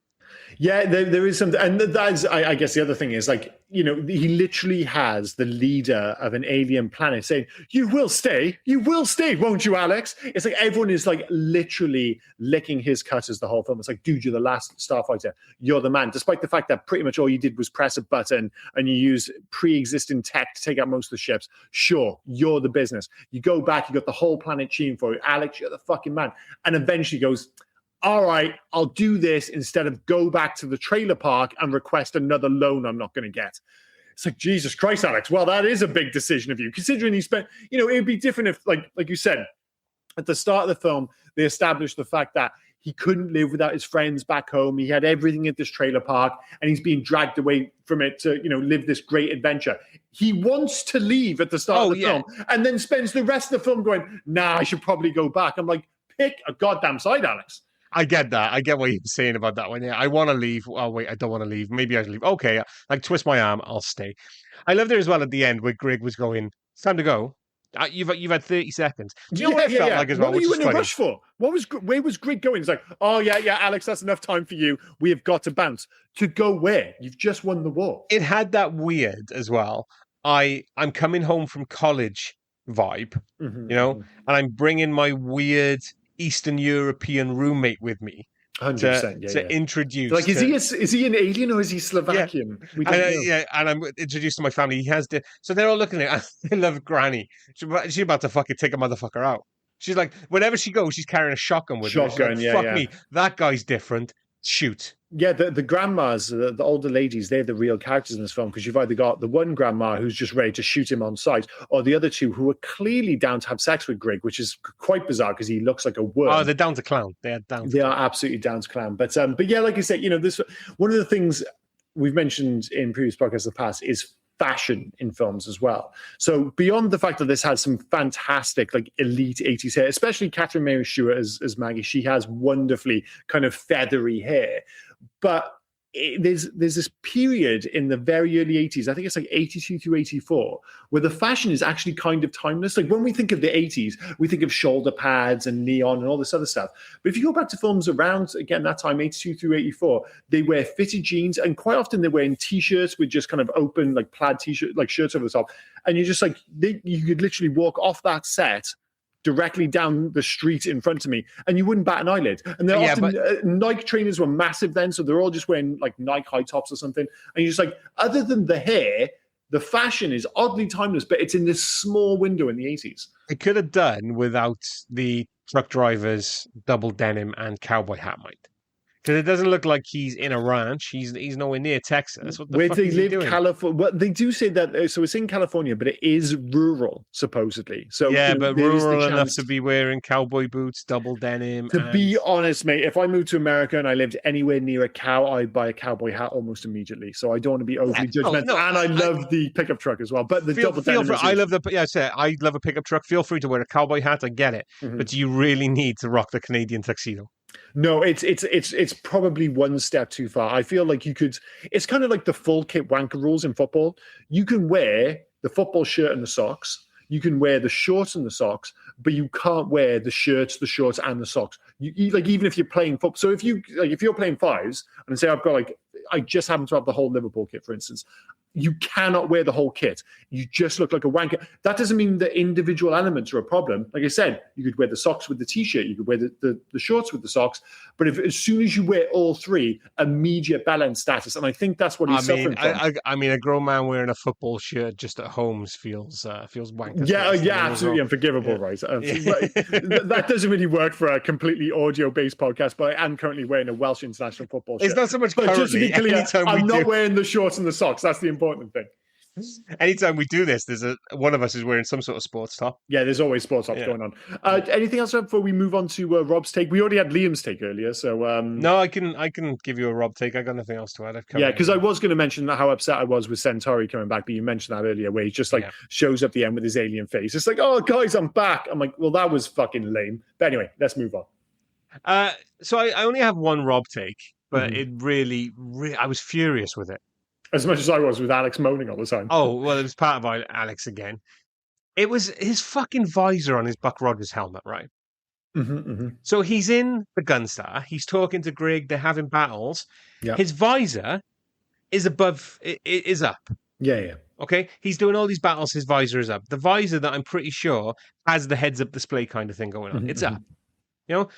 Speaker 2: Yeah, there is something, and that's I guess the other thing is like, you know, he literally has the leader of an alien planet saying, you will stay, won't you, Alex? It's like everyone is like literally licking his cutters the whole film. It's like, dude, you're the last Starfighter, you're the man, despite the fact that pretty much all you did was press a button and you use pre-existing tech to take out most of the ships. Sure, you're the business. You go back, you got the whole planet cheering for you. Alex, you're the fucking man. And eventually goes, all right, I'll do this instead of go back to the trailer park and request another loan I'm not going to get. It's like, Jesus Christ, Alex. Well, that is a big decision of you, considering he spent, you know, it'd be different if, like you said, at the start of the film, they established the fact that he couldn't live without his friends back home. He had everything at this trailer park and he's being dragged away from it to, you know, live this great adventure. He wants to leave at the start of the film and then spends the rest of the film going, nah, I should probably go back. I'm like, pick a goddamn side, Alex.
Speaker 3: I get that. I get what you're saying about that one. Yeah, I want to leave. Oh, wait, I don't want to leave. Maybe I should leave. Okay, like twist my arm. I'll stay. I love there as well at the end where Greg was going, it's time to go. You've had 30 seconds. Do you know what it felt like as well?
Speaker 2: What were you in a rush for? Where was Greg going? It's like, oh, yeah, Alex, that's enough time for you. We have got to bounce. To go where? You've just won the war.
Speaker 3: It had that weird as well. I'm coming home from college vibe, you know, and I'm bringing my weird Eastern European roommate with me
Speaker 2: 100%,
Speaker 3: to introduce.
Speaker 2: Like, is he an alien or is he Slovakian?
Speaker 3: Yeah. We don't know. Yeah, and I'm introduced to my family. He has so they're all looking at it. They love Granny. She's about to fucking take a motherfucker out. She's like, whenever she goes, she's carrying a shotgun with her. Like, fuck me, that guy's different. Shoot.
Speaker 2: Yeah, the grandmas, the older ladies, they're the real characters in this film, because you've either got the one grandma who's just ready to shoot him on sight, or the other two who are clearly down to have sex with Greg, which is quite bizarre because he looks like a worm.
Speaker 3: Oh, they're down to clown. They are
Speaker 2: absolutely down to clown. But yeah, like I said, you know, this one of the things we've mentioned in previous podcasts in the past is fashion in films as well. So beyond the fact that this has some fantastic, like, elite 80s hair, especially Catherine Mary Stewart as Maggie, she has wonderfully kind of feathery hair. But there's this period in the very early 80s, I think it's like 82 through 84, where the fashion is actually kind of timeless. Like, when we think of the 80s, we think of shoulder pads and neon and all this other stuff. But if you go back to films around, again, that time, 82 through 84, they wear fitted jeans, and quite often they're wearing T-shirts with just kind of open, like, plaid T-shirt, like, shirts over the top. And you're just like, you could literally walk off that set directly down the street in front of me, and you wouldn't bat an eyelid. And they're often Nike trainers were massive then, so they're all just wearing like Nike high tops or something. And you're just like, other than the hair, the fashion is oddly timeless, but it's in this small window in the 80s.
Speaker 3: It could have done without the truck driver's double denim and cowboy hat, mind. Because it doesn't look like he's in a ranch. He's nowhere near Texas. What the
Speaker 2: Where
Speaker 3: fuck
Speaker 2: they
Speaker 3: is he
Speaker 2: live,
Speaker 3: doing?
Speaker 2: California. Well, they do say that. So it's in California, but it is rural, supposedly. So
Speaker 3: yeah, but rural enough to be wearing cowboy boots, double denim.
Speaker 2: To be honest, mate, if I moved to America and I lived anywhere near a cow, I'd buy a cowboy hat almost immediately. So I don't want to be overly judgmental. No, and I love the pickup truck as well. But the double denim.
Speaker 3: I love I love a pickup truck. Feel free to wear a cowboy hat. I get it, but do you really need to rock the Canadian tuxedo?
Speaker 2: No, it's probably one step too far. I feel like you could. It's kind of like the full kit wanker rules in football. You can wear the football shirt and the socks. You can wear the shorts and the socks, but you can't wear the shirts, the shorts, and the socks. You like, even if you're playing football. So if you're playing fives and say I just happen to have the whole Liverpool kit, for instance. You cannot wear the whole kit. You just look like a wanker. That doesn't mean the individual elements are a problem. Like I said, you could wear the socks with the T-shirt. You could wear the shorts with the socks. But as soon as you wear all three, immediate balance status. And I think that's what he's suffering from.
Speaker 3: I mean, a grown man wearing a football shirt just at home feels wanker.
Speaker 2: Yeah, absolutely unforgivable, right? That doesn't really work for a completely audio-based podcast, but I am currently wearing a Welsh international football shirt.
Speaker 3: It's not so much currently.
Speaker 2: Just to be clear, I'm not wearing the shorts and the socks. That's the important thing.
Speaker 3: Anytime we do this, one of us is wearing some sort of sports top.
Speaker 2: Yeah, there's always sports ops going on. Anything else before we move on to Rob's take? We already had Liam's take earlier, so
Speaker 3: no, I can give you a Rob take. I got nothing else to add.
Speaker 2: Yeah, because I was going to mention how upset I was with Centauri coming back, but you mentioned that earlier, where he just shows up at the end with his alien face. It's like, oh guys, I'm back. I'm like, well, that was fucking lame. But anyway, let's move on.
Speaker 3: So I only have one Rob take, but it really, I was furious with it.
Speaker 2: As much as I was with Alex moaning all the time.
Speaker 3: Oh, well, it was part of Alex again. It was his fucking visor on his Buck Rogers helmet, right? So he's in the Gunstar. He's talking to Greg. They're having battles. Yep. His visor is is up.
Speaker 2: Yeah.
Speaker 3: Okay? He's doing all these battles. His visor is up. The visor that I'm pretty sure has the heads-up display kind of thing going on. It's up. You know?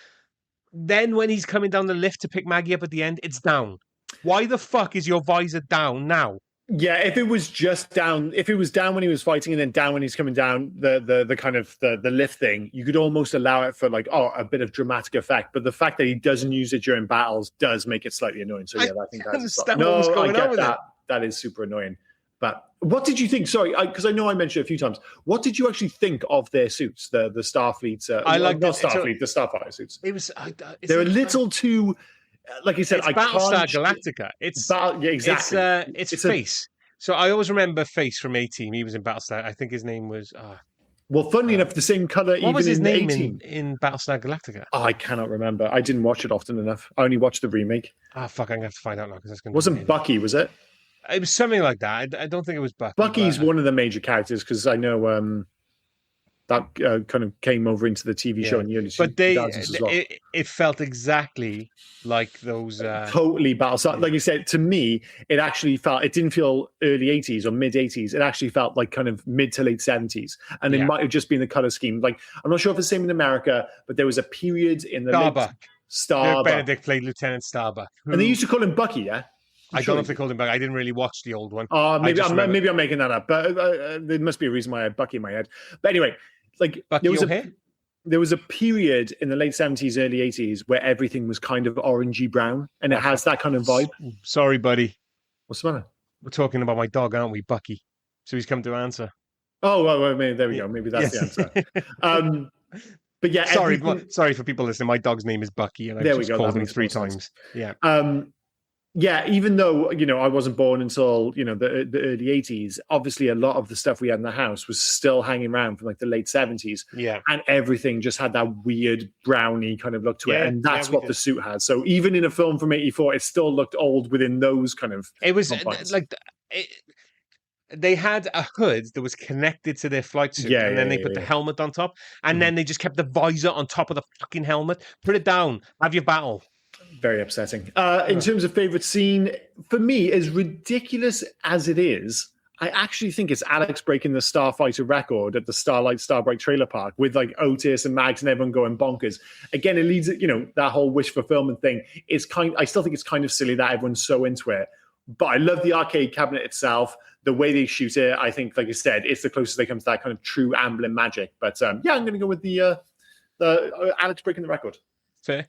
Speaker 3: Then when he's coming down the lift to pick Maggie up at the end, it's down. Why the fuck is your visor down now?
Speaker 2: Yeah, if it was just down, if it was down when he was fighting and then down when he's coming down the kind of the lift thing, you could almost allow it for like, a bit of dramatic effect. But the fact that he doesn't use it during battles does make it slightly annoying. So yeah, I think that's I get that. That is super annoying. But what did you think? Sorry, because I know I mentioned it a few times. What did you actually think of their suits, the Starfleet?
Speaker 3: I like
Speaker 2: not Starfleet, the Starfighter suits.
Speaker 3: It was
Speaker 2: they're a little too. Like I said,
Speaker 3: it's Battlestar Galactica.
Speaker 2: Exactly.
Speaker 3: It's Face. So I always remember Face from A-Team. He was in Battlestar. I think his name was.
Speaker 2: Well, funnily enough, the same color.
Speaker 3: What was his name in Battlestar Galactica?
Speaker 2: Oh, I cannot remember. I didn't watch it often enough. I only watched the remake.
Speaker 3: Fuck! I'm gonna have to find out now because that's gonna.
Speaker 2: Wasn't Bucky? Was it?
Speaker 3: It was something like that. I don't think it was Bucky.
Speaker 2: Bucky's one of the major characters because I know. That kind of came over into the TV show in the early 2000s as well.
Speaker 3: It felt exactly like those...
Speaker 2: Totally Battlestar. Like you said, to me, it actually felt... It didn't feel early 80s or mid 80s. It actually felt like kind of mid to late 70s. And it might have just been the color scheme. Like, I'm not sure if it's the same in America, but there was a period in the...
Speaker 3: Starbuck. Benedict played Lieutenant Starbuck.
Speaker 2: And they used to call him Bucky, yeah?
Speaker 3: I don't know if they called him Bucky. I didn't really watch the old one.
Speaker 2: Maybe I'm making that up. But there must be a reason why I had Bucky in my head. But anyway... Like there was a period in the late 70s, early 80s where everything was kind of orangey brown, and it has that kind of vibe.
Speaker 3: Sorry, buddy.
Speaker 2: What's the matter?
Speaker 3: We're talking about my dog, aren't we, Bucky? So he's come to answer.
Speaker 2: Oh, well, there we go. Maybe that's the answer. But yeah,
Speaker 3: sorry for people listening. My dog's name is Bucky, and I've just called him 3 times. Yeah.
Speaker 2: Yeah, even though, I wasn't born until, the early 80s, obviously a lot of the stuff we had in the house was still hanging around from like the late 70s.
Speaker 3: Yeah.
Speaker 2: And everything just had that weird browny kind of look to it. And that's what the suit had. So even in a film from 84, it still looked old within those kind of...
Speaker 3: It was they had a hood that was connected to their flight suit, and then they put the helmet on top, and then they just kept the visor on top of the fucking helmet. Put it down. Have your battle.
Speaker 2: Very upsetting. In terms of favorite scene, for me, as ridiculous as it is, I actually think it's Alex breaking the Starfighter record at the Starbreak trailer park with like Otis and Mags and everyone going bonkers. Again, it leads, that whole wish fulfillment thing. I still think it's kind of silly that everyone's so into it. But I love the arcade cabinet itself. The way they shoot it, I think, like I said, it's the closest they come to that kind of true Amblin magic. But I'm going to go with the Alex breaking the record.
Speaker 3: Fair.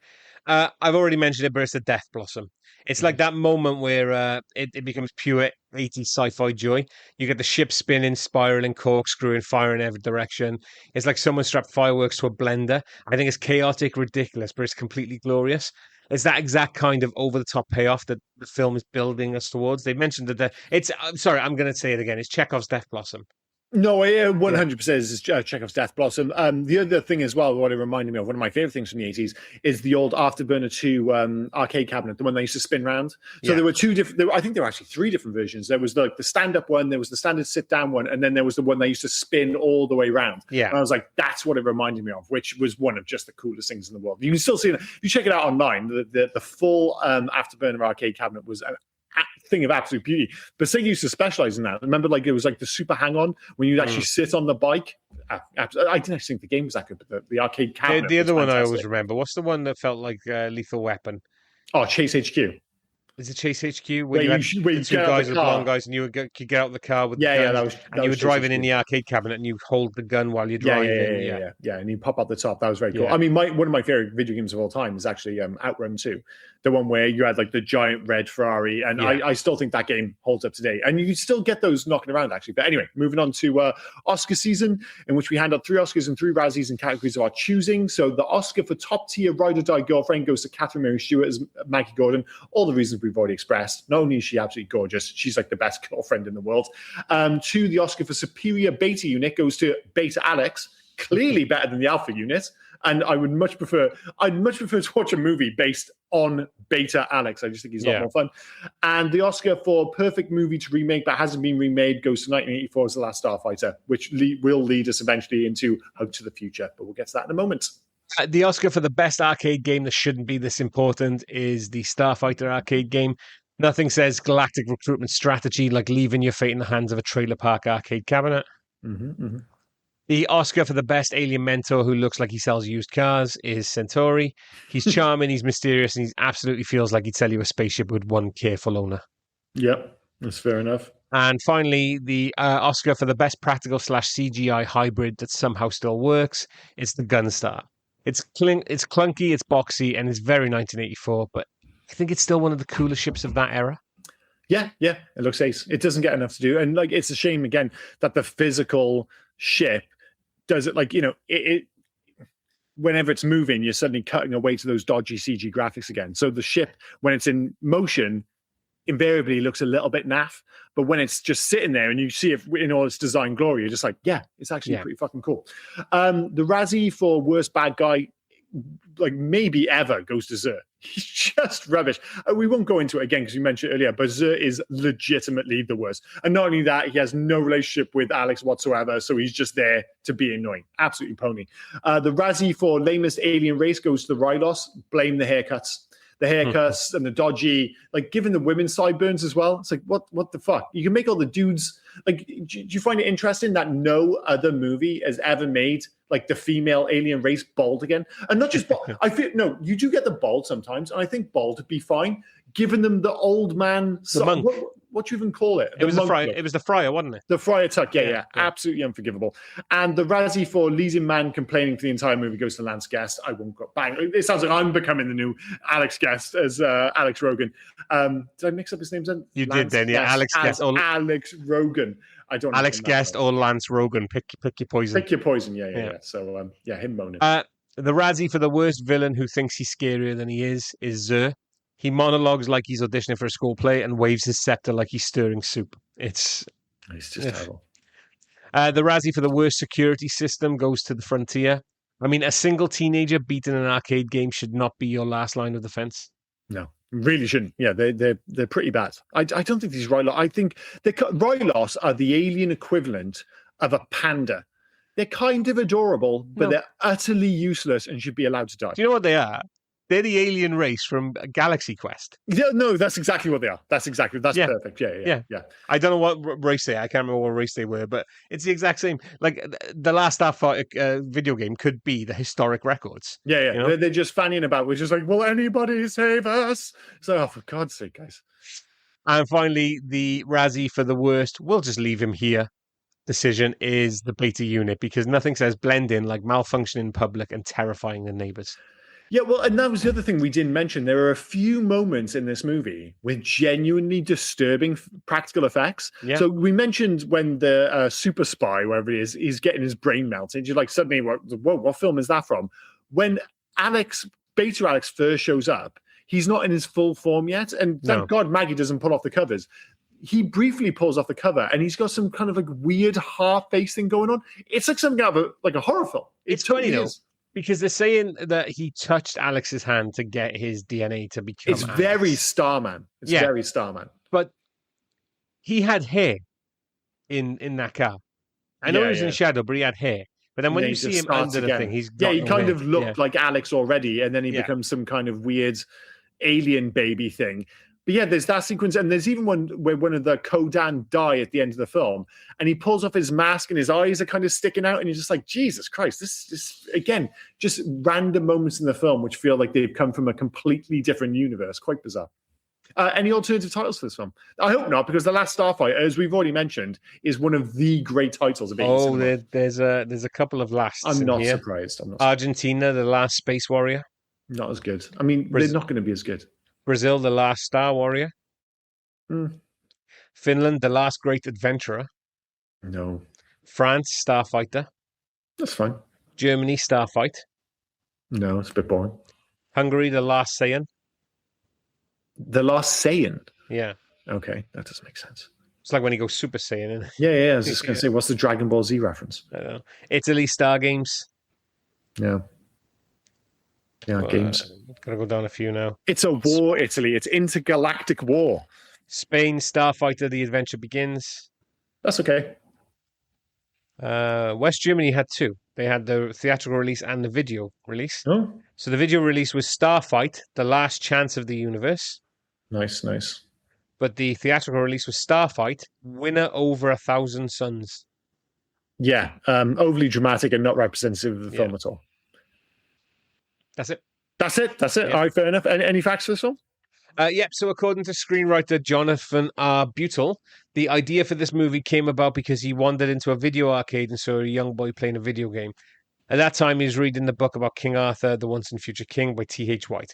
Speaker 3: I've already mentioned it, but it's a Death Blossom. It's like that moment where it becomes pure 80s sci-fi joy. You get the ship spinning, spiraling, corkscrewing, firing in every direction. It's like someone strapped fireworks to a blender. I think it's chaotic, ridiculous, but it's completely glorious. It's that exact kind of over-the-top payoff that the film is building us towards. They mentioned that I'm sorry, I'm going to say it again. It's Chekhov's Death Blossom.
Speaker 2: No, 100% is Chekhov's Death Blossom. The other thing as well, what it reminded me of, one of my favorite things from the 80s, is the old Afterburner 2 arcade cabinet, the one they used to spin round. So there were two different, I think there were actually 3 different versions. There was the stand-up one, there was the standard sit-down one, and then there was the one they used to spin all the way round.
Speaker 3: Yeah.
Speaker 2: And I was like, that's what it reminded me of, which was one of just the coolest things in the world. You can still see it. If you check it out online, the full Afterburner arcade cabinet was thing of absolute beauty. But Sega used to specialize in that. Remember, like it was like the super hang-on when you'd actually sit on the bike. I didn't actually think the game was that good, but the arcade cabinet.
Speaker 3: The other one I always remember. What's the one that felt like Lethal Weapon?
Speaker 2: Oh, Chase HQ.
Speaker 3: Is it Chase HQ? Where you had the 2 guys with blonde guys, and you could get out of the car with the guns, and you were driving in the arcade cabinet, and you hold the gun while you're driving.
Speaker 2: Yeah, and you pop out the top. That was very cool.
Speaker 3: Yeah.
Speaker 2: I mean, one of my favorite video games of all time is actually Outrun 2. the one where you had like the giant red Ferrari, and I still think that game holds up today. And you still get those knocking around, actually. But anyway, moving on to Oscar season, in which we hand out 3 Oscars and 3 Razzies in categories of our choosing. So the Oscar for top tier ride or die girlfriend goes to Catherine Mary Stewart as Maggie Gordon. All the reasons we've already expressed. Not only is she absolutely gorgeous, she's like the best girlfriend in the world. 2, the Oscar for superior beta unit goes to Beta Alex, clearly better than the Alpha unit. And I'd much prefer to watch a movie based on Beta Alex. I just think he's a lot more fun. And the Oscar for perfect movie to remake that hasn't been remade goes to 1984's The Last Starfighter, which will lead us eventually into Hope to the Future. But we'll get to that in a moment.
Speaker 3: The Oscar for the best arcade game that shouldn't be this important is the Starfighter arcade game. Nothing says galactic recruitment strategy like leaving your fate in the hands of a trailer park arcade cabinet. The Oscar for the best alien mentor who looks like he sells used cars is Centauri. He's charming, he's mysterious, and he absolutely feels like he'd sell you a spaceship with one careful owner.
Speaker 2: Yep, that's fair enough.
Speaker 3: And finally, the Oscar for the best practical / CGI hybrid that somehow still works is the Gunstar. It's clunky, it's boxy, and it's very 1984, but I think it's still one of the coolest ships of that era.
Speaker 2: Yeah, it looks ace. It doesn't get enough to do. And like, it's a shame, again, that the physical ship does it, like, it whenever it's moving, you're suddenly cutting away to those dodgy CG graphics again. So the ship, when it's in motion, invariably looks a little bit naff. But when it's just sitting there and you see it in all its design glory, you're just like, yeah, it's actually pretty fucking cool. The Razzie for worst bad guy, like maybe ever, goes to Zur. He's just rubbish. We won't go into it again because you mentioned it earlier, but Zur is legitimately the worst. And not only that, he has no relationship with Alex whatsoever, so he's just there to be annoying. Absolutely pony. The Razzie for lamest alien race goes to the Rylos. Blame the haircuts. The haircuts and the dodgy, like giving the women sideburns as well. It's like, what the fuck? You can make all the dudes, like, do you find it interesting that no other movie has ever made like the female alien race bald again? And not just bald. I feel, no, you do get the bald sometimes, and I think bald would be fine. Giving them the old man, what do you even call it?
Speaker 3: It was the Friar, wasn't it?
Speaker 2: The Friar Tuck, yeah. Absolutely unforgivable. And the Razzie for leading man complaining for the entire movie goes to Lance Guest. I won't go bang. It sounds like I'm becoming the new Alex Guest as Alex Rogan. Did I mix up his names then?
Speaker 3: You did then, yeah. Alex Guest.
Speaker 2: Alex Rogan. I don't know.
Speaker 3: Alex Guest or Lance Rogan. Pick your poison.
Speaker 2: Pick your poison, yeah. So, him moaning.
Speaker 3: The Razzie for the worst villain who thinks he's scarier than he is Zur. He monologues like he's auditioning for a school play and waves his scepter like he's stirring soup. It's
Speaker 2: just terrible.
Speaker 3: The Razzie for the worst security system goes to the Frontier. I mean, a single teenager beating an arcade game should not be your last line of defense.
Speaker 2: No, really shouldn't. Yeah, they're pretty bad. I don't think these Rylos. I think Rylos are the alien equivalent of a panda. They're kind of adorable, but they're utterly useless and should be allowed to die.
Speaker 3: Do you know what they are? They're the alien race from Galaxy Quest.
Speaker 2: Yeah, no, that's exactly what they are. That's perfect. Yeah.
Speaker 3: I don't know what race they are. I can't remember what race they were, but it's the exact same. Like the Last Starfighter video game could be the historic records.
Speaker 2: Yeah. You know? They're just fanning about. We're just like, will anybody save us? So, oh, for God's sake, guys.
Speaker 3: And finally, the Razzie for the worst, we'll just leave him here. Decision is the Beta unit, because nothing says blend in like malfunction in public and terrifying the neighbors.
Speaker 2: Yeah, well, and that was the other thing we didn't mention. There are a few moments in this movie with genuinely disturbing practical effects. Yeah. So we mentioned when the super spy, wherever it is, he's getting his brain melted. You're like, suddenly, whoa, what film is that from? When Beta Alex first shows up, he's not in his full form yet. And thank God Maggie doesn't pull off the covers. He briefly pulls off the cover, and he's got some kind of like weird half-face thing going on. It's like something out of a horror film.
Speaker 3: It's funny, though. Because they're saying that he touched Alex's hand to get his DNA to become
Speaker 2: It's Alex. Very Starman. It's very Starman.
Speaker 3: But he had hair in that car. I know he was in shadow, but he had hair. But then when you see him under the thing, he's got
Speaker 2: he kind of looked like Alex already, and then he becomes some kind of weird alien baby thing. But yeah, there's that sequence, and there's even one where one of the Kodan die at the end of the film, and he pulls off his mask, and his eyes are kind of sticking out, and you're just like, Jesus Christ, this again, just random moments in the film which feel like they've come from a completely different universe. Quite bizarre. Any alternative titles for this film? I hope not, because The Last Starfighter, as we've already mentioned, is one of the great titles of it.
Speaker 3: There's a couple of lasts.
Speaker 2: I'm not surprised.
Speaker 3: Argentina, The Last Space Warrior.
Speaker 2: Not as good. I mean, they're not going to be as good.
Speaker 3: Brazil, The Last Star Warrior.
Speaker 2: Mm.
Speaker 3: Finland, The Last Great Adventurer.
Speaker 2: No.
Speaker 3: France, Starfighter.
Speaker 2: That's fine.
Speaker 3: Germany, Starfight.
Speaker 2: No, it's a bit boring.
Speaker 3: Hungary, The Last Saiyan.
Speaker 2: The Last Saiyan?
Speaker 3: Yeah.
Speaker 2: Okay, that doesn't make sense.
Speaker 3: It's like when he goes Super Saiyan, isn't it?
Speaker 2: Yeah, I was just going to say, what's the Dragon Ball Z reference?
Speaker 3: I don't know. Italy, Star Games.
Speaker 2: Yeah. Yeah, games.
Speaker 3: Gotta go down a few now.
Speaker 2: It's a war, Italy. It's intergalactic war.
Speaker 3: Spain, Starfighter, The Adventure Begins.
Speaker 2: That's okay.
Speaker 3: West Germany had two. They had the theatrical release and the video release.
Speaker 2: Oh,
Speaker 3: So the video release was Starfight, The Last Chance of the Universe.
Speaker 2: nice.
Speaker 3: But the theatrical release was Starfight, Winner Over 1,000 Suns.
Speaker 2: Yeah, overly dramatic and not representative of the film at all.
Speaker 3: That's it.
Speaker 2: That's it.
Speaker 3: Yeah.
Speaker 2: All right, fair enough. Any facts for this film?
Speaker 3: Yep, so according to screenwriter Jonathan R. Butel, the idea for this movie came about because he wandered into a video arcade and saw a young boy playing a video game. At that time, he was reading the book about King Arthur, the Once and Future King by T.H. White.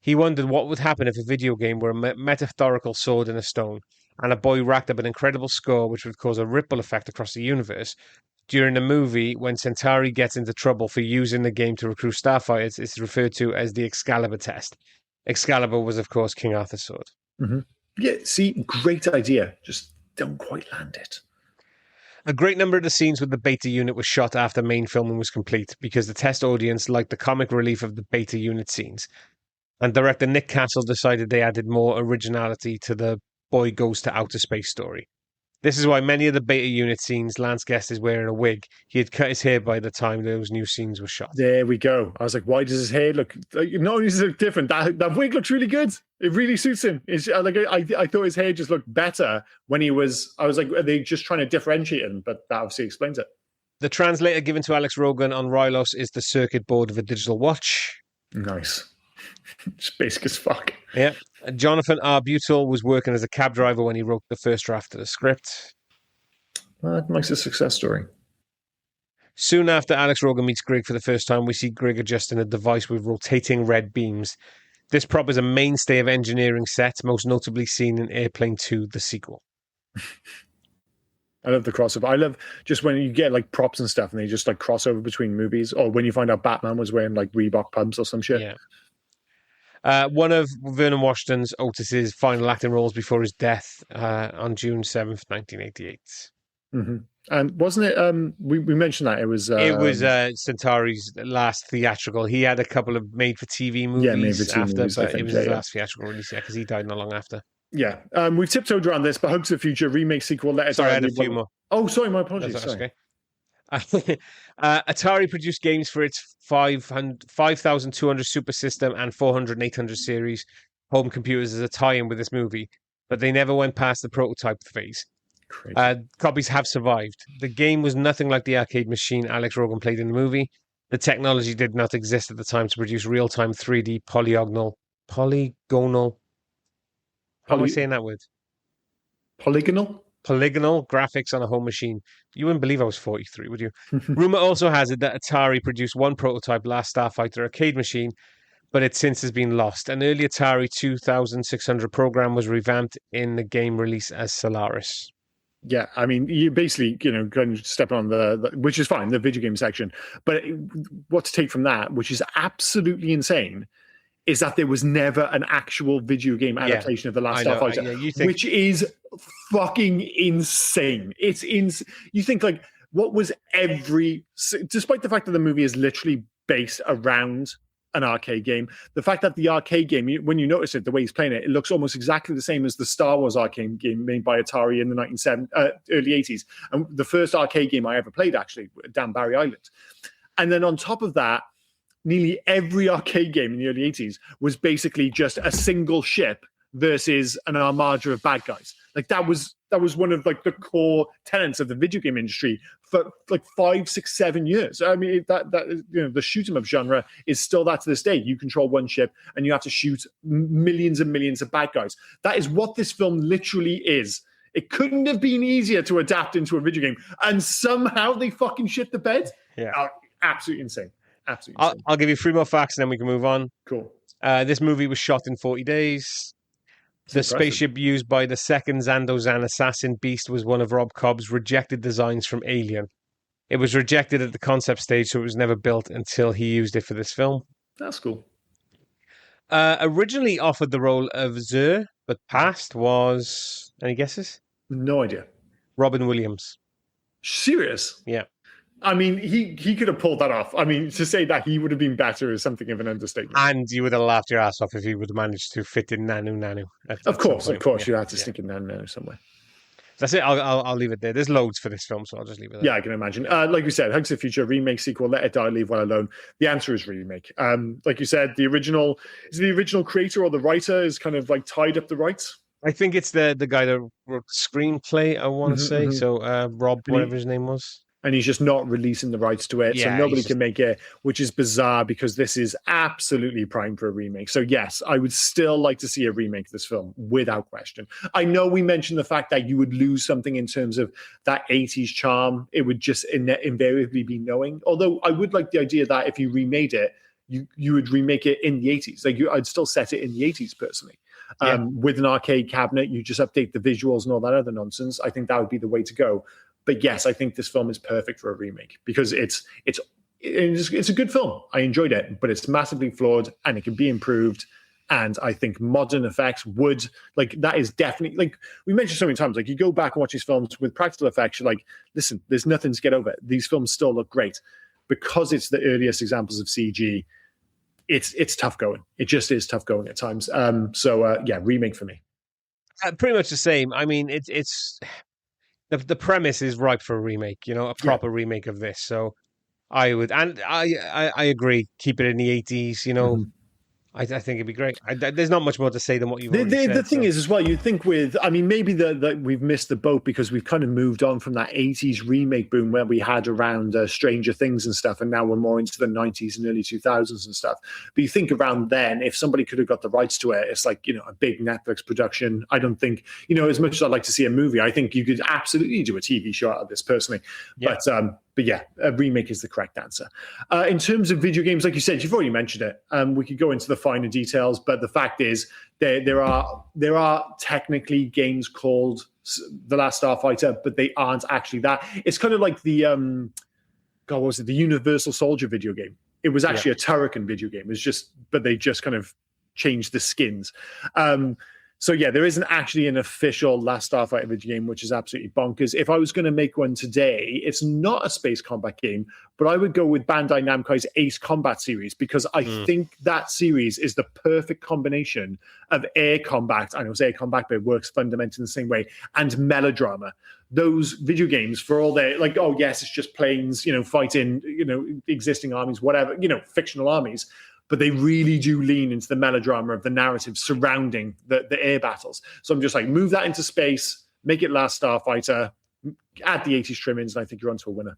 Speaker 3: He wondered what would happen if a video game were a metaphorical sword in a stone, and a boy racked up an incredible score which would cause a ripple effect across the universe. During the movie, when Centauri gets into trouble for using the game to recruit starfighters, it's referred to as the Excalibur test. Excalibur was, of course, King Arthur's sword.
Speaker 2: Mm-hmm. Yeah, see, great idea. Just don't quite land it.
Speaker 3: A great number of the scenes with the beta unit was shot after main filming was complete because the test audience liked the comic relief of the beta unit scenes. And director Nick Castle decided they added more originality to the boy goes to outer space story. This is why many of the beta unit scenes, Lance Guest is wearing a wig. He had cut his hair by the time those new scenes were shot.
Speaker 2: There we go. I was like, why does his hair look... Not only does it look different, that wig looks really good. It really suits him. I thought his hair just looked better when he was... I was like, are they just trying to differentiate him? But that obviously explains it.
Speaker 3: The translator given to Alex Rogan on Rylos is the circuit board of a digital watch.
Speaker 2: Nice. Just basic as fuck.
Speaker 3: Yeah. Jonathan R. Butel was working as a cab driver when he wrote the first draft of the script.
Speaker 2: Well, that makes a success story.
Speaker 3: Soon after Alex Rogan meets Greg for the first time, we see Greg adjusting a device with rotating red beams. This prop is a mainstay of engineering sets, most notably seen in Airplane 2, the sequel.
Speaker 2: I love the crossover. I love just when you get like props and stuff and they just like crossover between movies, or when you find out Batman was wearing like Reebok pumps or some shit.
Speaker 3: Yeah. One of Vernon Washington's Otis's final acting roles before his death on June 7th, 1988.
Speaker 2: Mm-hmm. And wasn't it, we mentioned that, it was
Speaker 3: Centauri's last theatrical. He had a couple of made-for-TV movies but it was his last theatrical release, because he died not long after.
Speaker 2: Yeah. We've tiptoed around this, but Hoax of the Future, remake, sequel, letter.
Speaker 3: Sorry, I had a few more.
Speaker 2: Oh, sorry, my apologies.
Speaker 3: Okay. Atari produced games for its 5,200 Super System and 400 and 800 series home computers as a tie-in with this movie, but they never went past the prototype phase. Copies have survived. The game was nothing like the arcade machine Alex Rogan played in the movie. The technology did not exist at the time to produce real-time 3D polygonal. How am I saying that word? Polygonal graphics on a home machine. You wouldn't believe I was 43, would you? Rumor also has it that Atari produced one prototype Last Starfighter arcade machine, but it since has been lost. An early Atari 2600 program was revamped in the game release as Solaris.
Speaker 2: Yeah, I mean, you basically, kind of step on the, which is fine, the video game section. But what to take from that, which is absolutely insane, is that there was never an actual video game adaptation of The Last Starfighter, which is fucking insane. It's you think like, what was despite the fact that the movie is literally based around an arcade game, the fact that the arcade game, when you notice it, the way he's playing it, it looks almost exactly the same as the Star Wars arcade game made by Atari in the early 80s. And the first arcade game I ever played, actually, down Barry Island. And then on top of that, nearly every arcade game in the early 80s was basically just a single ship versus an armada of bad guys. Like that was one of like the core tenets of the video game industry for like 5, 6, 7 years. I mean, that the shoot 'em up genre is still that to this day. You control one ship and you have to shoot millions and millions of bad guys. That is what this film literally is. It couldn't have been easier to adapt into a video game, and somehow they fucking shit the bed.
Speaker 3: Yeah,
Speaker 2: absolutely insane. Absolutely.
Speaker 3: I'll give you 3 more facts and then we can move on.
Speaker 2: Cool.
Speaker 3: This movie was shot in 40 days.
Speaker 2: It's
Speaker 3: The
Speaker 2: impressive.
Speaker 3: spaceship used by the second Zandozan assassin Beast was one of Rob Cobb's rejected designs from Alien. It was rejected at the concept stage, so it was never built until he used it for this film.
Speaker 2: That's cool.
Speaker 3: Originally offered the role of Zur, but passed was, any guesses?
Speaker 2: No idea.
Speaker 3: Robin Williams.
Speaker 2: Serious?
Speaker 3: Yeah.
Speaker 2: I mean, he could have pulled that off. I mean, to say that he would have been better is something of an understatement.
Speaker 3: And you would have laughed your ass off if he would have managed to fit in Nanu.
Speaker 2: Of course, you had to stick in Nanu somewhere.
Speaker 3: That's it. I'll leave it there. There's loads for this film, so I'll just leave it there.
Speaker 2: Yeah, I can imagine. Like we said, Hugs the Future, remake, sequel, Let It Die, Leave Well Alone. The answer is remake. Like you said, the original creator or the writer is kind of like tied up the rights.
Speaker 3: I think it's the guy that wrote the screenplay, I want to say. So Rob, whatever his name was.
Speaker 2: And he's just not releasing the rights to it. So nobody can make it, which is bizarre because this is absolutely prime for a remake. So yes, I would still like to see a remake of this film without question. I know we mentioned the fact that you would lose something in terms of that 80s charm. It would just invariably be knowing. Although I would like the idea that if you remade it, you would remake it in the 80s. I'd still set it in the 80s personally. With an arcade cabinet, you just update the visuals and all that other nonsense. I think that would be the way to go. But yes, I think this film is perfect for a remake because it's a good film. I enjoyed it, but it's massively flawed and it can be improved. And I think modern effects would, like, that is definitely, like we mentioned so many times, like you go back and watch these films with practical effects, you're like, listen, there's nothing to get over. These films still look great because it's the earliest examples of CG. It's tough going. It just is tough going at times. Remake for me.
Speaker 3: Pretty much the same. I mean, it's the premise is ripe for a remake. A proper remake of this. So I would, and I agree. Keep it in the 80s. I think it'd be great. There's not much more to say than what you've already said.
Speaker 2: The thing is, as well, you'd think maybe that we've missed the boat because we've kind of moved on from that 80s remake boom where we had around Stranger Things and stuff, and now we're more into the 90s and early 2000s and stuff. But you think around then, if somebody could have got the rights to it, it's like, a big Netflix production. I don't think, as much as I'd like to see a movie, I think you could absolutely do a TV show out of this personally. Yeah. But yeah, a remake is the correct answer. In terms of video games, like you said, you've already mentioned it. We could go into the finer details, but the fact is there are technically games called The Last Starfighter, but they aren't actually that. It's kind of like the what was it? The Universal Soldier video game. It was actually a Turrican video game. But they just kind of changed the skins. So yeah, there isn't actually an official Last Starfighter video game, which is absolutely bonkers. If I was going to make one today, it's not a space combat game, but I would go with Bandai Namco's Ace Combat series because I think that series is the perfect combination of air combat. I know it's air combat, but it works fundamentally in the same way, and melodrama. Those video games, for all their like, oh yes, it's just planes, fighting, existing armies, whatever, fictional armies. But they really do lean into the melodrama of the narrative surrounding the air battles. So I'm just like, move that into space, make it Last Starfighter, add the 80s trimmings, and I think you're onto a winner.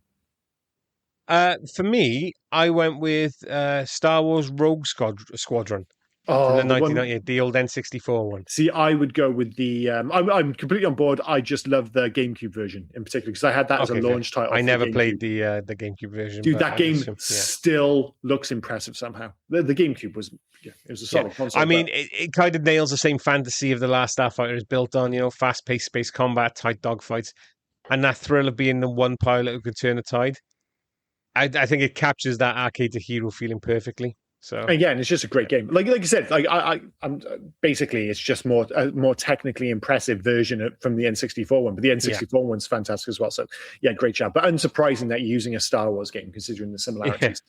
Speaker 3: For me, I went with Star Wars Rogue Squadron.
Speaker 2: Oh,
Speaker 3: the 1998, the old N64 one.
Speaker 2: See, I would go with the. I'm completely on board. I just love the GameCube version in particular because I had that as a launch title.
Speaker 3: I never played the GameCube version.
Speaker 2: Dude, that game still looks impressive somehow. The GameCube was, it was a solid console.
Speaker 3: I mean, it kind of nails the same fantasy of the Last Starfighter is built on. Fast-paced space combat, tight dogfights, and that thrill of being the one pilot who could turn the tide. I think it captures that arcade to hero feeling perfectly. So
Speaker 2: again, it's just a great game. Like you said, I'm basically it's just more technically impressive version from the N64 one, but the N64 one's fantastic as well. So yeah, great job. But unsurprising that you're using a Star Wars game considering the similarities.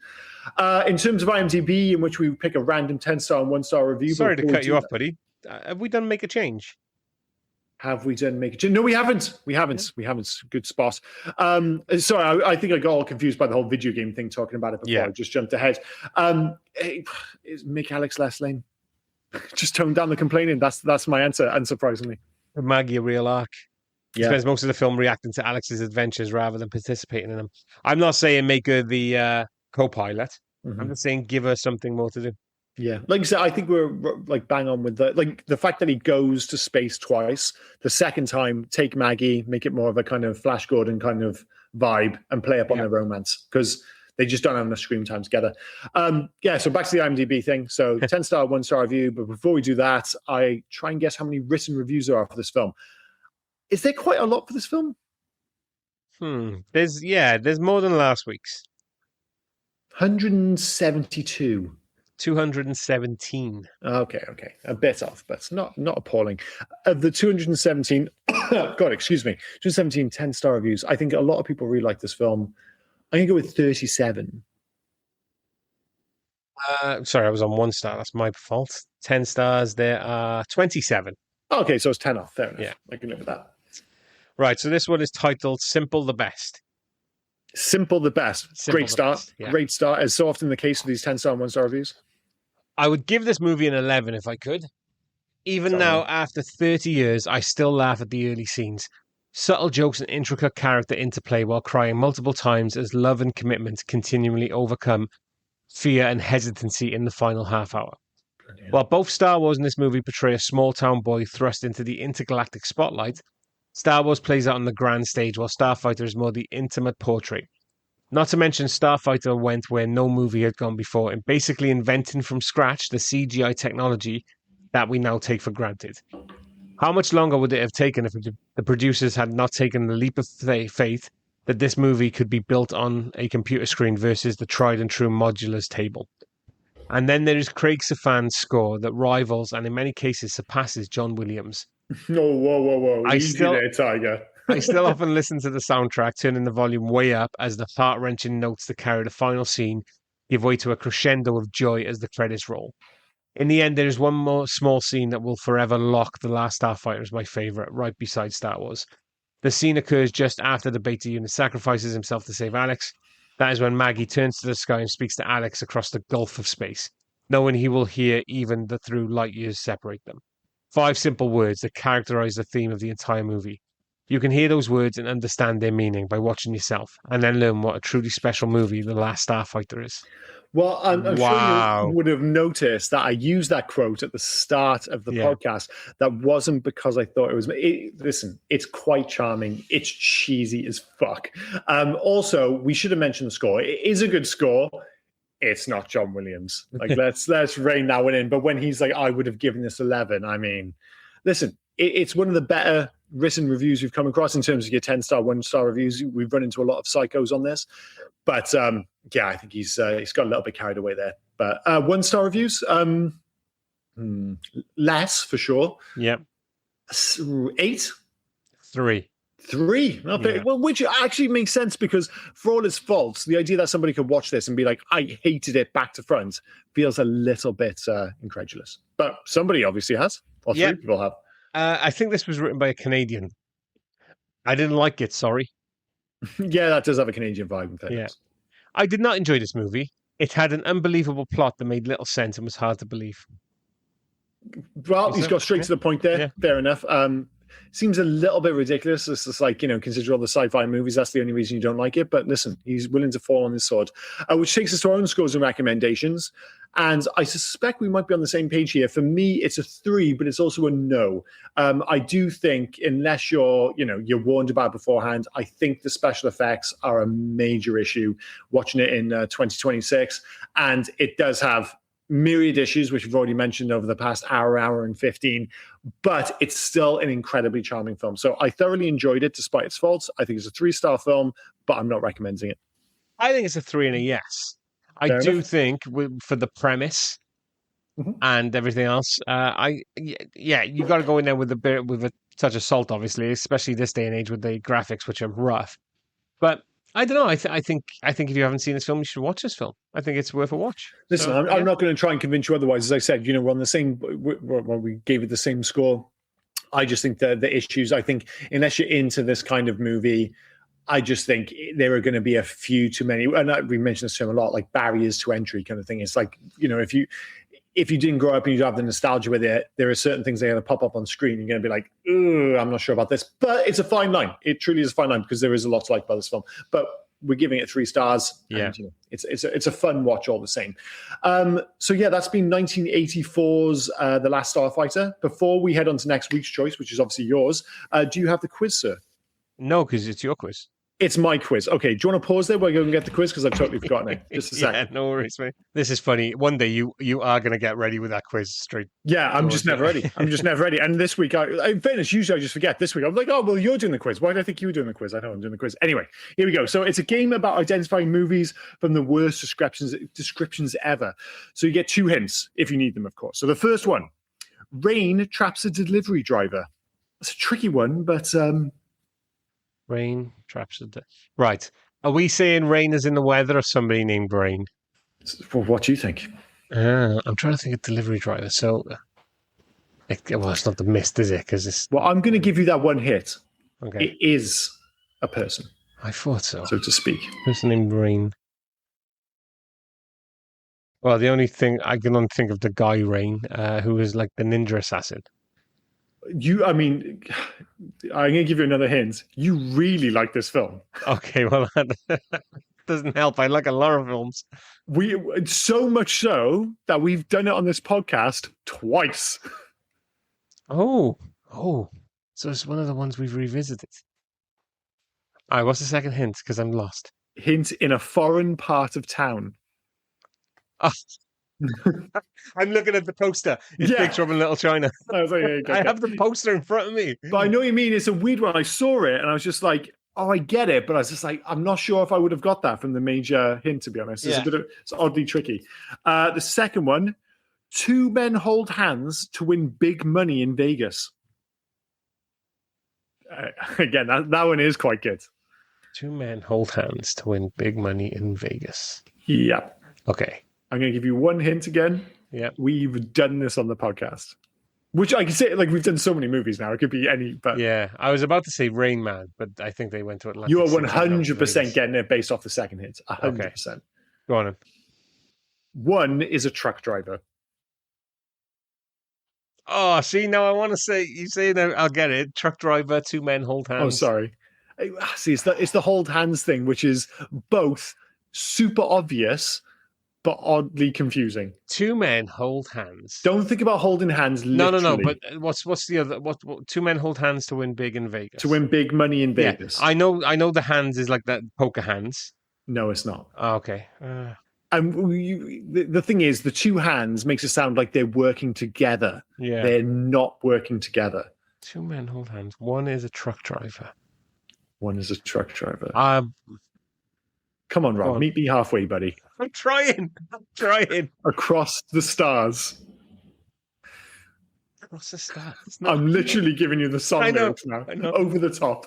Speaker 2: Yeah. In terms of IMDb, in which we pick a random 10-star and 1-star review.
Speaker 3: Sorry to cut you off, buddy. Have we done Make a Change?
Speaker 2: Have we done Make a Change? No, we haven't. We haven't. Good spot. Sorry, I think I got all confused by the whole video game thing talking about it before. I just jumped ahead. Is Mick Alex Last Lane? Just tone down the complaining. That's my answer, unsurprisingly.
Speaker 3: Maggie, a real arc. Spends most of the film reacting to Alex's adventures rather than participating in them. I'm not saying make her the co-pilot. I'm just saying give her something more to do.
Speaker 2: Yeah, like I said, I think we're like bang on with the fact that he goes to space twice. The second time, take Maggie, make it more of a kind of Flash Gordon kind of vibe, and play up on their romance because they just don't have enough screen time together. So back to the IMDb thing. So 10-star, 1-star review. But before we do that, I try and guess how many written reviews there are for this film. Is there quite a lot for this film?
Speaker 3: There's more than last week's.
Speaker 2: 172.
Speaker 3: 217.
Speaker 2: Okay. A bit off, but it's not appalling. Of the 217, God, excuse me, 217 10-star reviews, I think a lot of people really like this film. I'm going to go with 37.
Speaker 3: Sorry, I was on 1 star. That's my fault. 10 stars, there are 27.
Speaker 2: Okay, so it's 10 off. Fair enough.
Speaker 3: Yeah.
Speaker 2: I can live with that.
Speaker 3: Right, so this one is titled Simple the Best.
Speaker 2: Simple the Best. Great start. Yeah. Great start. As so often the case with these 10-star and 1-star reviews.
Speaker 3: I would give this movie an 11 if I could. Even now, after 30 years, I still laugh at the early scenes. Subtle jokes and intricate character interplay while crying multiple times as love and commitment continually overcome fear and hesitancy in the final half hour. Brilliant. While both Star Wars and this movie portray a small-town boy thrust into the intergalactic spotlight, Star Wars plays out on the grand stage while Starfighter is more the intimate portrait. Not to mention, Starfighter went where no movie had gone before in basically inventing from scratch the CGI technology that we now take for granted. How much longer would it have taken if the producers had not taken the leap of faith that this movie could be built on a computer screen versus the tried and true modulars table? And then there is Craig Safan's score that rivals and in many cases surpasses John Williams.
Speaker 2: Whoa. Easy there, Tiger.
Speaker 3: I still often listen to the soundtrack, turning the volume way up as the heart-wrenching notes that carry the final scene give way to a crescendo of joy as the credits roll. In the end, there is one more small scene that will forever lock The Last Starfighter as my favourite, right beside Star Wars. The scene occurs just after the Beta unit sacrifices himself to save Alex. That is when Maggie turns to the sky and speaks to Alex across the gulf of space, knowing he will hear even through light years separate them. 5 simple words that characterize the theme of the entire movie. You can hear those words and understand their meaning by watching yourself, and then learn what a truly special movie The Last Starfighter is.
Speaker 2: Well, I'm sure you would have noticed that I used that quote at the start of the podcast. That wasn't because I thought it was... Listen, it's quite charming. It's cheesy as fuck. Also, we should have mentioned the score. It is a good score. It's not John Williams. Like, let's rein that one in. But when he's like, I would have given this 11, I mean, listen, it's one of the better written reviews we've come across in terms of your 10-star, 1-star reviews. We've run into a lot of psychos on this. But I think he's got a little bit carried away there. But 1-star reviews, less for sure.
Speaker 3: Yep.
Speaker 2: 8?
Speaker 3: 3.
Speaker 2: 3. Okay. Yeah. Well, which actually makes sense because for all its faults, the idea that somebody could watch this and be like, I hated it back to front feels a little bit incredulous. But somebody obviously has. Or 3 people have.
Speaker 3: I think this was written by a Canadian. I didn't like it, sorry.
Speaker 2: Yeah, that does have a Canadian vibe.
Speaker 3: Yeah. I did not enjoy this movie. It had an unbelievable plot that made little sense and was hard to believe.
Speaker 2: Well, he's got straight to the point there. Yeah. Fair enough. Seems a little bit ridiculous. It's just like, consider all the sci-fi movies. That's the only reason you don't like it. But listen, he's willing to fall on his sword, which takes us to our own scores and recommendations. And I suspect we might be on the same page here. For me, it's a 3, but it's also a no. I do think, unless you're warned about it beforehand, I think the special effects are a major issue watching it in 2026. And it does have myriad issues, which we've already mentioned over the past hour and 15, but it's still an incredibly charming film. So I thoroughly enjoyed it despite its faults. I think it's a 3-star film, but I'm not recommending it.
Speaker 3: I think it's a 3 and a yes. I do think for the premise and everything else, you got to go in there with a touch of salt, obviously, especially this day and age with the graphics, which are rough. But I don't know. I think if you haven't seen this film, you should watch this film. I think it's worth a watch.
Speaker 2: Listen, I'm not going to try and convince you otherwise. As I said, we're on the same. We gave it the same score. I just think that the issues. I think unless you're into this kind of movie, I just think there are going to be a few too many. And we mentioned this term a lot, like barriers to entry kind of thing. It's like if you didn't grow up and you don't have the nostalgia with it, there are certain things that are going to pop up on screen. You're going to be like, I'm not sure about this. But it's a fine line. It truly is a fine line because there is a lot to like about this film. But we're giving it 3 stars.
Speaker 3: Yeah.
Speaker 2: And, it's a fun watch all the same. That's been 1984's The Last Starfighter. Before we head on to next week's choice, which is obviously yours, do you have the quiz, sir?
Speaker 3: No, because it's your quiz.
Speaker 2: It's my quiz. Okay, do you want to pause there while I go and get the quiz? Because I've totally forgotten it. Just a
Speaker 3: Yeah,
Speaker 2: second.
Speaker 3: no worries, mate. This is funny. One day you are going to get ready with that quiz straight.
Speaker 2: Yeah, I'm just never ready. I'm just never ready. And this week, in fairness, usually I just forget. This week, I'm like, oh, well, you're doing the quiz. Why did I think you were doing the quiz? I know I'm doing the quiz. Anyway, here we go. So it's a game about identifying movies from the worst descriptions ever. So you get 2 hints if you need them, of course. So the first one, rain traps a delivery driver. It's a tricky one, but...
Speaker 3: Rain traps a... Right. Are we saying rain is in the weather or somebody named Rain?
Speaker 2: Well, what do you think?
Speaker 3: I'm trying to think of delivery driver. So... well, it's not the mist, is it? Because it's...
Speaker 2: Well, I'm going to give you that one hit.
Speaker 3: Okay.
Speaker 2: It is a person.
Speaker 3: I thought so.
Speaker 2: So to speak.
Speaker 3: Person named Rain. Well, the only thing I can only think of the guy Rain, who was like the ninja assassin.
Speaker 2: I'm going to give you another hint. You really like this film.
Speaker 3: Okay, well, that doesn't help. I like a lot of films.
Speaker 2: So much so that we've done it on this podcast twice.
Speaker 3: Oh, so it's one of the ones we've revisited. All right, what's the second hint? Because I'm lost.
Speaker 2: Hint, in a foreign part of town.
Speaker 3: Oh. I'm looking at the poster. It's Big Trouble in Little China.
Speaker 2: I was like,
Speaker 3: I have the poster in front of me.
Speaker 2: But I know what you mean. It's a weird one. I saw it and I was just like, oh, I get it. But I was just like, I'm not sure if I would have got that from the major hint, to be honest. It's oddly tricky. The second one, 2 men hold hands to win big money in Vegas. Again, that one is quite good.
Speaker 3: 2 men hold hands to win big money in Vegas.
Speaker 2: Yeah.
Speaker 3: Okay.
Speaker 2: I'm going to give you one hint again.
Speaker 3: Yeah.
Speaker 2: We've done this on the podcast. Which I can say, like, we've done so many movies now. It could be any, but...
Speaker 3: Yeah, I was about to say Rain Man, but I think they went to Atlantic.
Speaker 2: You are 100% getting it based off the second hint. 100%.
Speaker 3: Okay. Go on then.
Speaker 2: 1 is a truck driver.
Speaker 3: Oh, see, now I want to say, you say that I'll get it. Truck driver, 2 men hold hands.
Speaker 2: Oh, sorry. See, it's the hold hands thing, which is both super obvious, but oddly confusing.
Speaker 3: 2 men hold hands.
Speaker 2: Don't think about holding hands literally.
Speaker 3: No. But what's the other? What 2 men hold hands to win big in Vegas?
Speaker 2: To win big money in Vegas.
Speaker 3: Yeah, I know. The hands is like that poker hands.
Speaker 2: No, it's not.
Speaker 3: Oh, okay.
Speaker 2: And the thing is, the 2 hands makes it sound like they're working together.
Speaker 3: Yeah,
Speaker 2: they're not working together.
Speaker 3: 2 men hold hands. 1 is a truck driver.
Speaker 2: 1 is a truck driver. Come on, Rob. Meet me halfway, buddy.
Speaker 3: I'm trying.
Speaker 2: Across the stars.
Speaker 3: Across the stars.
Speaker 2: I'm literally giving you the song lyrics now.
Speaker 3: I know.
Speaker 2: Over the top.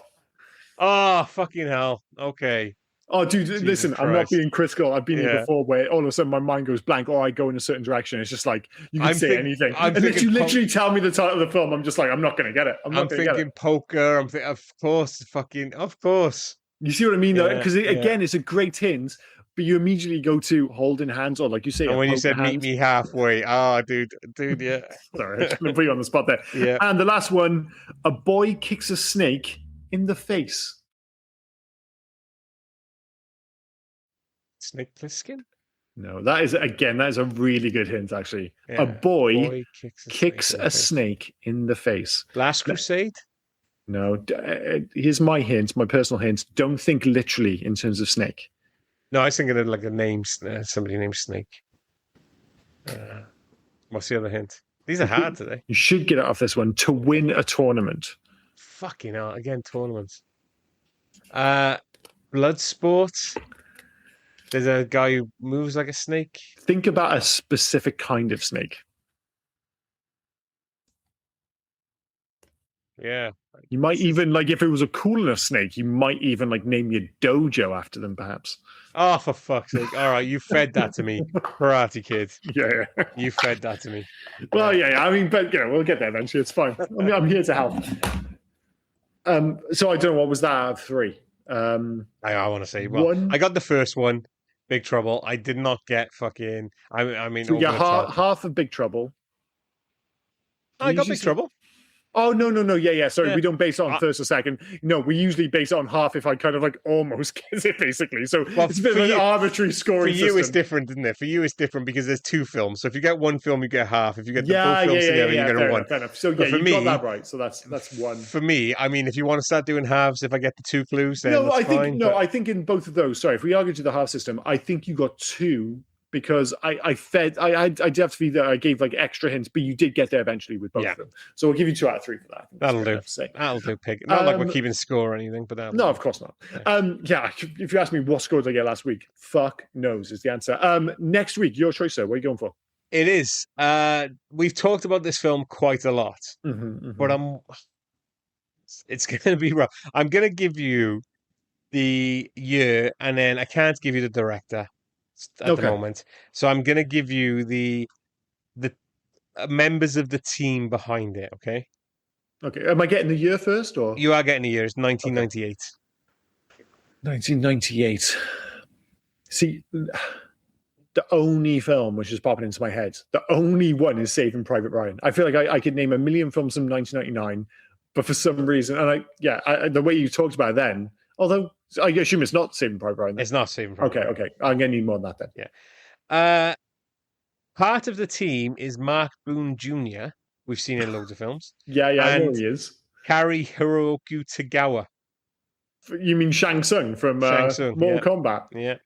Speaker 3: Oh, fucking hell. Okay.
Speaker 2: Oh, dude,
Speaker 3: Jesus
Speaker 2: listen,
Speaker 3: Christ.
Speaker 2: I'm not being critical. I've been here before where all of a sudden my mind goes blank or I go in a certain direction. It's just like, you can say anything. And if you literally tell me the title of the film, I'm just like, I'm not going to get it. I'm
Speaker 3: thinking poker. I'm thinking, of course.
Speaker 2: You see what I mean, though? Because, again, it's a great hint, but you immediately go to holding hands or, like you say,
Speaker 3: and when you said meet me halfway, dude, yeah.
Speaker 2: Sorry, I'm going to put you on the spot there.
Speaker 3: Yeah.
Speaker 2: And the last one, a boy kicks a snake in the face.
Speaker 3: Snake Plissken?
Speaker 2: No, that is a really good hint, actually. Yeah. A boy kicks a snake in the face.
Speaker 3: Last Crusade?
Speaker 2: No, here's my hint, my personal hint. Don't think literally in terms of snake.
Speaker 3: No, I was thinking of like a name, somebody named Snake. What's the other hint? These are hard today.
Speaker 2: You should get it off this one. To win a tournament.
Speaker 3: Fucking hell, again, tournaments. Bloodsport. There's a guy who moves like a snake.
Speaker 2: Think about a specific kind of snake.
Speaker 3: Yeah.
Speaker 2: You might even, like, if it was a cool enough snake, you might even, like, name your dojo after them, perhaps.
Speaker 3: Oh, for fuck's sake. All right, you fed that to me. Karate Kid.
Speaker 2: Yeah.
Speaker 3: You fed that to me.
Speaker 2: Well, yeah. I mean, but, we'll get there eventually. It's fine. I'm here to help. So I don't know, what was that out of 3?
Speaker 3: I want to say, well, I got the first one, Big Trouble. I did not get fucking, I mean,
Speaker 2: so we got half of Big Trouble.
Speaker 3: I got Big Trouble.
Speaker 2: Oh, no. Yeah. Sorry,
Speaker 3: Yeah.
Speaker 2: we don't base it on first or second. No, we usually base it on half if I kind of like almost guess it, basically. So it's a bit of an arbitrary scoring
Speaker 3: system. For you, it's
Speaker 2: system.
Speaker 3: different, isn't it? For you, it's different because there's two films. So if you get one film, you get half. If you get the both
Speaker 2: Yeah.
Speaker 3: films together, you get
Speaker 2: Fair
Speaker 3: a one.
Speaker 2: enough, fair enough. So
Speaker 3: But
Speaker 2: yeah,
Speaker 3: for
Speaker 2: you got
Speaker 3: me,
Speaker 2: that right. So that's one.
Speaker 3: For me, I mean, if you want to start doing halves, if I get the two clues, then
Speaker 2: No,
Speaker 3: that's
Speaker 2: I think
Speaker 3: fine,
Speaker 2: no,
Speaker 3: but
Speaker 2: I think in both of those. Sorry, if we argue to the half system, I think you got two because I did have to be there. I gave like extra hints, but you did get there eventually with both
Speaker 3: Yeah.
Speaker 2: of them. So I'll give you 2 out of 3 for that. I think that's
Speaker 3: that'll
Speaker 2: fair
Speaker 3: do.
Speaker 2: enough to say.
Speaker 3: That'll do, pig. Not like we're keeping score or anything, but
Speaker 2: No, of course not. Yeah, if you ask me what score did I get last week, fuck knows is the answer. Next week, your choice, sir. What are you going for?
Speaker 3: it is. We've talked about this film quite a lot, but it's going to be rough. I'm going to give you the year, and then I can't give you the director at the moment. So I'm going to give you the members of the team behind it. Okay.
Speaker 2: Okay. Am I getting the year first, or
Speaker 3: you are getting the year? It's 1998.
Speaker 2: 1998. See, the only film which is popping into my head, the only one is Saving Private Ryan. I feel like I could name a million films from 1999, but for some reason, and the way you talked about it then, although I assume it's not Saving Private Ryan. Then.
Speaker 3: It's not Saving Private Ryan.
Speaker 2: Okay. I'm going to need more than that then.
Speaker 3: Yeah. Part of the team is Mark Boone Jr. We've seen in loads of films.
Speaker 2: Yeah, I know he is.
Speaker 3: Kari Hiroki Tagawa.
Speaker 2: You mean Shang Tsung from Mortal Kombat?
Speaker 3: Yeah.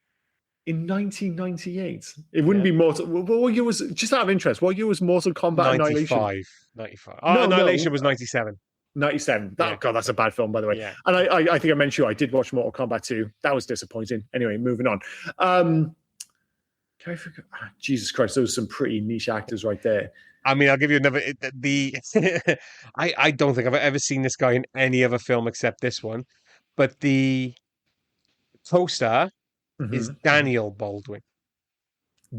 Speaker 2: In 1998, it wouldn't be Mortal. What year was? Just out of interest, what year was Mortal Kombat
Speaker 3: 95. 95. Oh, Annihilation was 97.
Speaker 2: 97. Oh, God, that's a bad film, by the way.
Speaker 3: Yeah.
Speaker 2: And I think I mentioned I did watch Mortal Kombat 2. That was disappointing. Anyway, moving on. Can I forget? Jesus Christ, those are some pretty niche actors right there.
Speaker 3: I mean, I'll give you another. I don't think I've ever seen this guy in any other film except this one. But the co-star is Daniel Baldwin.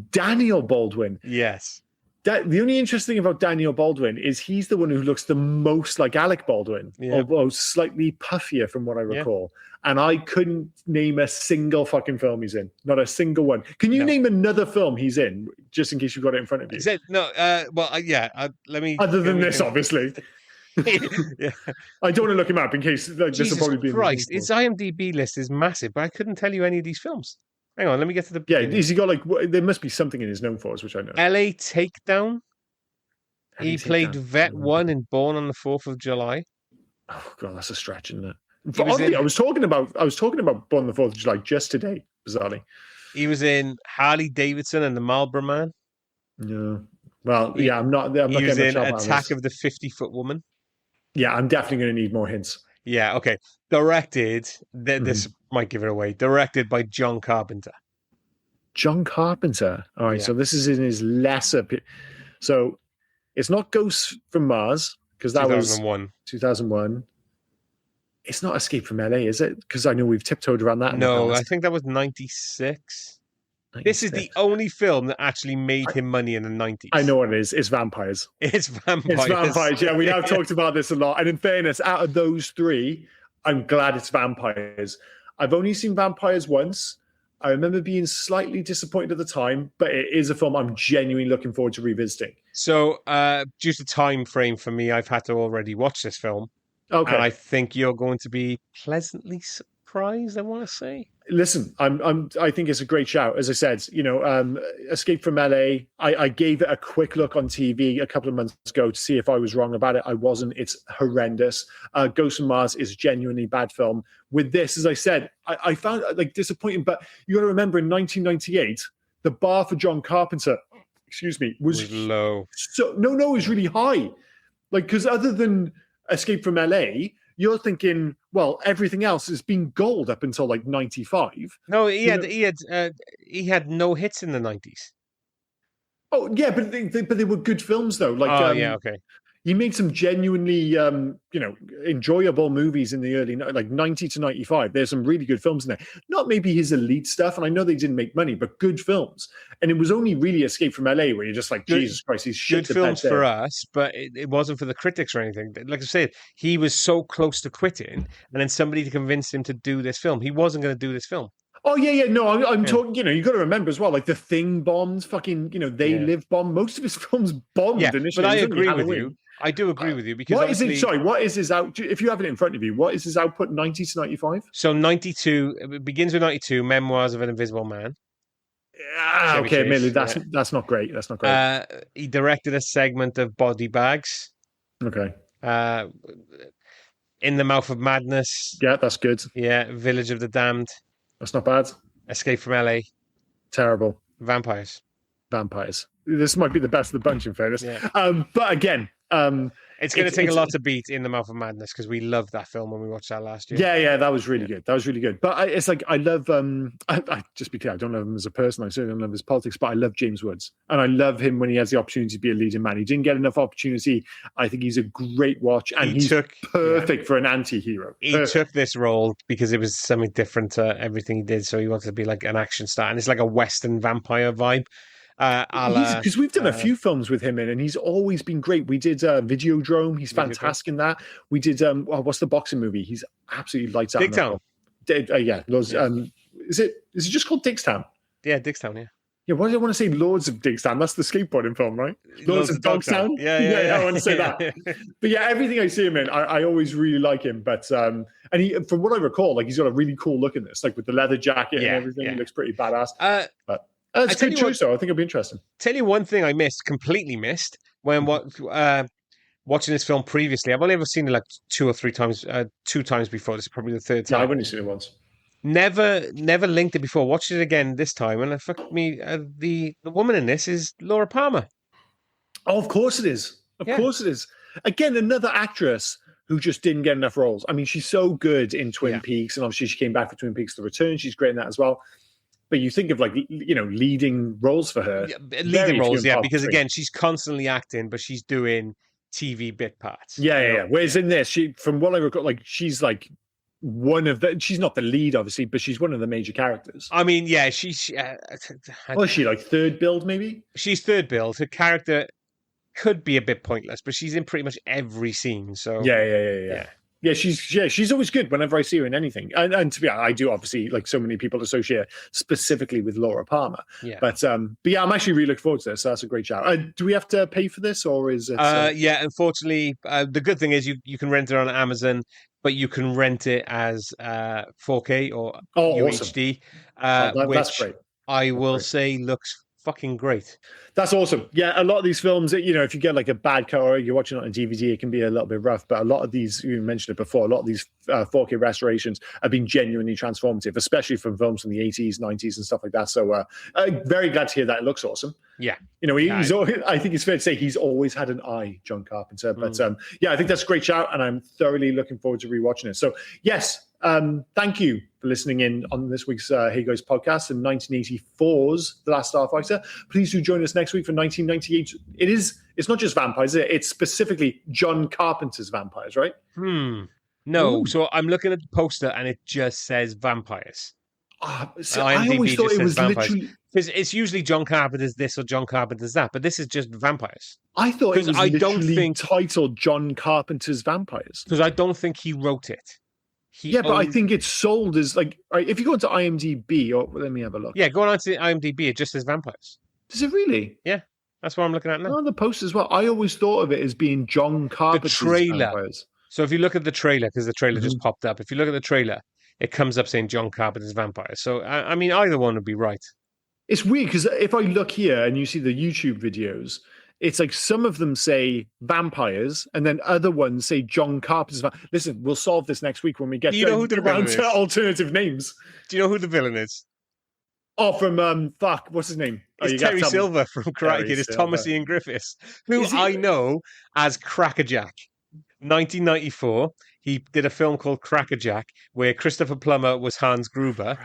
Speaker 3: Daniel Baldwin?
Speaker 2: Yes. The only interesting thing about Daniel Baldwin is he's the one who looks the most like Alec Baldwin, although slightly puffier from what I recall. And I couldn't name a single fucking film he's in. Not a single one. Can you name another film he's in, just in case you've got it in front of you?
Speaker 3: Let me...
Speaker 2: Other than this, obviously.
Speaker 3: Yeah.
Speaker 2: I don't want to look him up in case this will probably be...
Speaker 3: Christ, his IMDb list is massive, but I couldn't tell you any of these films. Hang on, let me get to the...
Speaker 2: Yeah, has he got like... There must be something in his known for us, which I know.
Speaker 3: LA Takedown. He played Vet 1 in Born on the 4th of July.
Speaker 2: Oh, God, that's a stretch, isn't it? Oddly, I was talking about Born on the 4th of July just today, bizarrely.
Speaker 3: He was in Harley Davidson and the Marlboro Man.
Speaker 2: No. Well, I'm not
Speaker 3: he was in Attack of the 50-Foot Woman.
Speaker 2: Yeah, I'm definitely going to need more hints.
Speaker 3: Yeah, okay. Directed, this might give it away, directed by John Carpenter.
Speaker 2: John Carpenter. All right, so this is in his lesser... So it's not Ghosts from Mars, because that
Speaker 3: 2001.
Speaker 2: was 2001. It's not Escape from LA, is it? Because I know we've tiptoed around that.
Speaker 3: No, I think that was 96. This is the only film that actually made him money in the 90s.
Speaker 2: I know what it is. It's vampires.
Speaker 3: It's vampires.
Speaker 2: It's vampires. Yeah, we have talked about this a lot. And in fairness, out of those three, I'm glad it's vampires. I've only seen vampires once. I remember being slightly disappointed at the time, but it is a film I'm genuinely looking forward to revisiting.
Speaker 3: So, due to time frame for me, I've had to already watch this film.
Speaker 2: Okay.
Speaker 3: And I think you're going to be pleasantly surprised, I want to say.
Speaker 2: Listen, I think it's a great shout. As I said, Escape from LA. I gave it a quick look on TV a couple of months ago to see if I was wrong about it. I wasn't. It's horrendous. Ghost from Mars is a genuinely bad film. With this, as I said, I found it like disappointing. But you got to remember, in 1998, the bar for John Carpenter, was
Speaker 3: low.
Speaker 2: So no, it was really high. Like, because other than Escape from LA, you're thinking, well, everything else has been gold up until like 95.
Speaker 3: No, he had no hits in the 90s.
Speaker 2: Oh yeah, but they were good films though. Like,
Speaker 3: okay.
Speaker 2: He made some genuinely, enjoyable movies in the early, like 90 to 95. There's some really good films in there. Not maybe his elite stuff, and I know they didn't make money, but good films. And it was only really Escape from LA where you're just like, Jesus Christ, he's shit.
Speaker 3: Good films for us, but it wasn't for the critics or anything. Like I said, he was so close to quitting, and then somebody convinced him to do this film. He wasn't going to do this film.
Speaker 2: Oh, yeah. No, I'm talking, you got to remember as well, like The Thing bombed, fucking, They Live bombed. Most of his films bombed initially.
Speaker 3: But I agree with you. I do agree with you because
Speaker 2: what is it? Sorry, what is his out? If you have it in front of you, what is his output? 90 to 95.
Speaker 3: So 92 it begins with 92. Memoirs of an Invisible Man.
Speaker 2: Okay,
Speaker 3: Chase,
Speaker 2: admittedly, that's not great. That's not great.
Speaker 3: He directed a segment of Body Bags.
Speaker 2: Okay.
Speaker 3: In the Mouth of Madness.
Speaker 2: Yeah, that's good.
Speaker 3: Yeah, Village of the Damned.
Speaker 2: That's not bad.
Speaker 3: Escape from LA.
Speaker 2: Terrible.
Speaker 3: Vampires.
Speaker 2: This might be the best of the bunch, in fairness.
Speaker 3: Yeah.
Speaker 2: But again,
Speaker 3: it's going to take a lot to beat In the Mouth of Madness because we loved that film when we watched that last year.
Speaker 2: Yeah, that was really good. That was really good. But it's like I love. I just be clear, I don't love him as a person. I certainly don't love his politics, but I love James Woods, and I love him when he has the opportunity to be a leading man. He didn't get enough opportunity. I think he's a great watch, and he's perfect for an anti-hero.
Speaker 3: He took this role because it was something different to everything he did. So he wanted to be like an action star, and it's like a Western vampire vibe.
Speaker 2: Because we've done a few films with him in, and he's always been great. We did Videodrome. He's fantastic in that. We did what's the boxing movie? He's absolutely lights out.
Speaker 3: Dicktown.
Speaker 2: Is it just called Dickstown?
Speaker 3: Yeah, Dickstown. Yeah.
Speaker 2: Yeah, why do I want to say Lords of Dickstown? That's the skateboarding film, right? Lords of Dogstown.
Speaker 3: Yeah,
Speaker 2: I want to say that. But yeah, everything I see him in, I always really like him. But and he, from what I recall, like he's got a really cool look in this, like with the leather jacket and everything. He looks pretty badass. But it's a good choice, though. I think it'll be interesting.
Speaker 3: Tell you one thing I completely missed when watching this film previously. I've only ever seen it like 2 or 3 times, 2 times before. This is probably the 3rd time.
Speaker 2: Yeah, I've only seen it once.
Speaker 3: Never linked it before. Watched it again this time, and the woman in this is Laura Palmer.
Speaker 2: Oh, of course it is. Of course it is. Again, another actress who just didn't get enough roles. I mean, she's so good in Twin Peaks, and obviously she came back for Twin Peaks: The Return. She's great in that as well. But you think of like, leading roles for her.
Speaker 3: Yeah, leading roles, because again, she's constantly acting, but she's doing TV bit parts.
Speaker 2: Yeah. Whereas in this, from what I recall, like she's like she's not the lead, obviously, but she's one of the major characters.
Speaker 3: I mean, yeah, she's.
Speaker 2: Is she like 3rd build, maybe?
Speaker 3: She's 3rd build. Her character could be a bit pointless, but she's in pretty much every scene. So
Speaker 2: yeah. Yeah, she's always good whenever I see her in anything. And to be honest, I do obviously, like so many people, associate her specifically with Laura Palmer.
Speaker 3: Yeah.
Speaker 2: But yeah, I'm actually really looking forward to this. So that's a great shout. Do we have to pay for this, or is it?
Speaker 3: Yeah, unfortunately, the good thing is you can rent it on Amazon, but you can rent it as 4K or UHD, which
Speaker 2: that's great.
Speaker 3: I will say looks fucking great.
Speaker 2: That's awesome. Yeah, a lot of these films, if you get like a bad cut or you're watching it on DVD, it can be a little bit rough. But a lot of these, you mentioned it before, a lot of these 4K restorations have been genuinely transformative, especially from films from the 80s, 90s, and stuff like that. So very glad to hear that. It looks awesome.
Speaker 3: Yeah.
Speaker 2: He's always, I think it's fair to say he's always had an eye, John Carpenter. But yeah, I think that's a great shout, and I'm thoroughly looking forward to rewatching it. So yes, thank you for listening in on this week's Hey Guys podcast and 1984's The Last Starfighter. Please do join us next week for 1998. It's not just vampires, it's specifically John Carpenter's vampires, right?
Speaker 3: No. Ooh. So I'm looking at the poster and it just says vampires.
Speaker 2: So I always thought it was literally,
Speaker 3: because it's usually John Carpenter's this or John Carpenter's that, but this is just vampires.
Speaker 2: I thought it was literally titled John Carpenter's Vampires,
Speaker 3: because I don't think he wrote it.
Speaker 2: But I think it's sold as like, if you go into IMDb, or let me have a look.
Speaker 3: Yeah, going on to IMDb, it just says vampires.
Speaker 2: Does it really?
Speaker 3: Yeah, that's what I'm looking at now.
Speaker 2: On the poster as well. I always thought of it as being John Carpenter's Vampires.
Speaker 3: So if you look at the trailer, because the trailer just popped up, if you look at the trailer, it comes up saying John Carpenter's Vampires. So, I mean, either one would be right.
Speaker 2: It's weird, because if I look here and you see the YouTube videos, it's like some of them say vampires, and then other ones say John Carpenter's. Listen, we'll solve this next week when we get around to alternative names.
Speaker 3: Do you know who the villain is?
Speaker 2: Oh, from what's his name?
Speaker 3: It's Terry Silver from Karate Kid. It's Thomas Ian Griffiths, who I know as Crackerjack. 1994, he did a film called Crackerjack, where Christopher Plummer was Hans Gruber,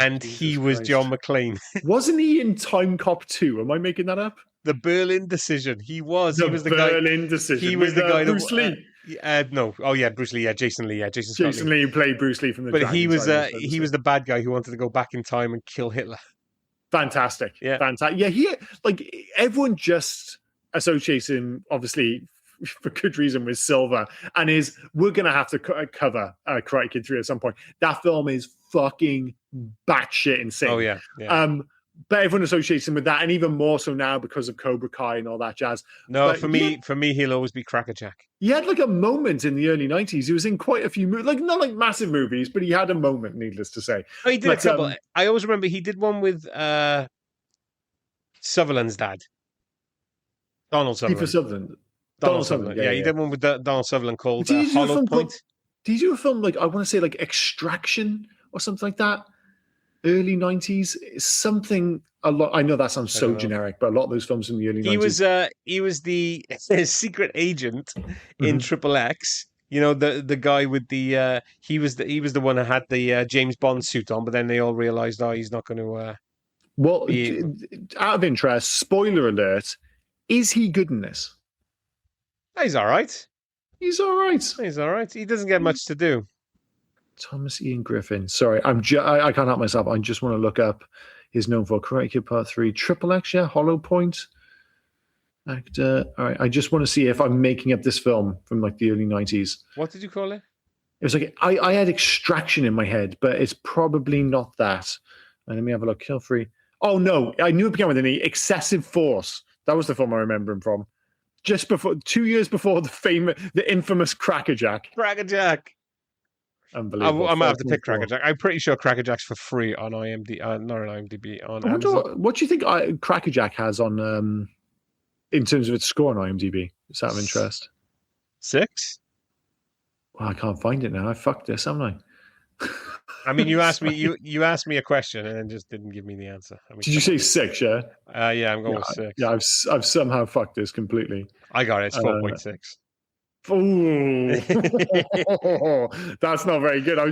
Speaker 3: and he was John McClane.
Speaker 2: Wasn't he in Time Cop 2? Am I making that up?
Speaker 3: The Berlin Decision. He was the
Speaker 2: Berlin Decision.
Speaker 3: He was the guy
Speaker 2: Bruce Lee.
Speaker 3: No. Oh yeah, Bruce Lee. Yeah, Jason Lee. Yeah, Jason
Speaker 2: Lee played Bruce Lee from the.
Speaker 3: But he was the bad guy who wanted to go back in time and kill Hitler.
Speaker 2: Fantastic.
Speaker 3: Yeah.
Speaker 2: Fantastic. Yeah, everyone just associates him, obviously, for good reason, with Silver, and we're going to have to cover Karate Kid 3 at some point. That film is fucking batshit insane.
Speaker 3: Oh, yeah.
Speaker 2: but everyone associates him with that, and even more so now because of Cobra Kai and all that jazz.
Speaker 3: No,
Speaker 2: But
Speaker 3: for me, he'll always be Crackerjack.
Speaker 2: he had like a moment in the early 90s. He was in quite a few movies, like not like massive movies, but he had a moment, needless to say.
Speaker 3: Oh, he did
Speaker 2: But,
Speaker 3: a couple. I always remember he did one with Sutherland's dad, Donald
Speaker 2: Kiefer
Speaker 3: Sutherland.
Speaker 2: Sutherland.
Speaker 3: Donald Sutherland. Yeah, he did one with Donald Sutherland called
Speaker 2: Did he do a
Speaker 3: Hollow
Speaker 2: film
Speaker 3: Point.
Speaker 2: Did he do a film like, I want to say like Extraction or something like that? Early 90s? Something a lot. I know that sounds so generic, but a lot of those films in the early 90s.
Speaker 3: He was the secret agent in Triple X. You know, the guy with the he was the one who had the James Bond suit on, but then they all realized, oh, he's not going to
Speaker 2: well, out of interest, spoiler alert, is he good in this?
Speaker 3: He's all right.
Speaker 2: He's all right.
Speaker 3: He's all right. He doesn't get much to do.
Speaker 2: Thomas Ian Griffin. Sorry, I can't help myself. I just want to look up his known for Karate Kid Part 3, Triple X, yeah, Hollow Point. Actor. All right, I just want to see if I'm making up this film from like the early 90s.
Speaker 3: What did you call it?
Speaker 2: It was like, I had Extraction in my head, but it's probably not that. Let me have a look. Kill Free. Oh, no, I knew it began with an E. Excessive Force. That was the film I remember him from. Just before, 2 years before the infamous Crackerjack.
Speaker 3: Crackerjack.
Speaker 2: Unbelievable.
Speaker 3: I might have to pick Crackerjack. I'm pretty sure Crackerjack's for free on IMDb. Not on IMDb. On Amazon.
Speaker 2: What do you think Crackerjack has on, in terms of its score on IMDb? Is that of interest?
Speaker 3: 6.
Speaker 2: Well, I can't find it now. I fucked this, haven't I?
Speaker 3: I mean, you asked me. You asked me a question and then just didn't give me the answer. I mean,
Speaker 2: did you say 6? Yeah.
Speaker 3: Yeah, I'm going with 6.
Speaker 2: Yeah, I've somehow fucked this completely.
Speaker 3: I got it. It's 4.6.
Speaker 2: Ooh, that's not very good. I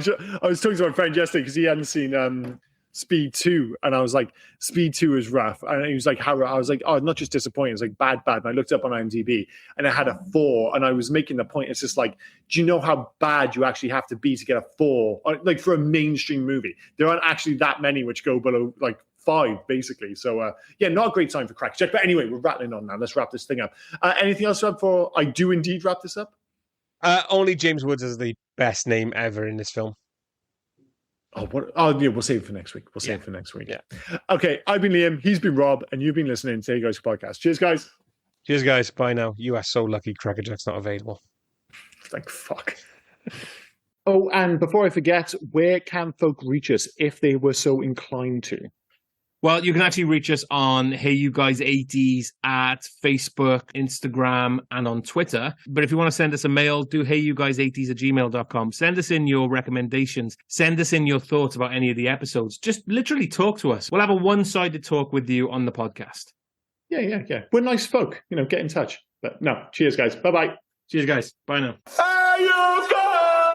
Speaker 2: was talking to my friend yesterday because he hadn't seen Speed 2, and I was like, Speed 2 is rough, and he was like, how? I was like, oh, not just disappointing, it's like bad. And I looked up on IMDb, and it had a 4, and I was making the point. It's just like, do you know how bad you actually have to be to get a 4? Like for a mainstream movie, there aren't actually that many which go below like 5, basically. So yeah, not a great time for Crackerjack. But anyway, we're rattling on now. Let's wrap this thing up. Anything else before I do indeed wrap this up?
Speaker 3: Only James Woods is the best name ever in this film.
Speaker 2: Oh, what? Oh, yeah, we'll save it for next week. Save it for next week. Yeah. Okay, I've been Liam. He's been Rob, and you've been listening to Hey Guys Podcast. Cheers, guys.
Speaker 3: Cheers, guys. Bye now. You are so lucky Crackerjack's not available.
Speaker 2: Thank fuck. Oh, and before I forget, where can folk reach us if they were so inclined to?
Speaker 4: Well, you can actually reach us on Hey You Guys 80s at Facebook, Instagram, and on Twitter. But if you want to send us a mail, do heyyouguys80s@gmail.com. Send us in your recommendations. Send us in your thoughts about any of the episodes. Just literally talk to us. We'll have a one-sided talk with you on the podcast.
Speaker 2: Yeah. We're nice folk. Get in touch. But no, cheers, guys. Bye-bye.
Speaker 4: Cheers, guys. Bye now.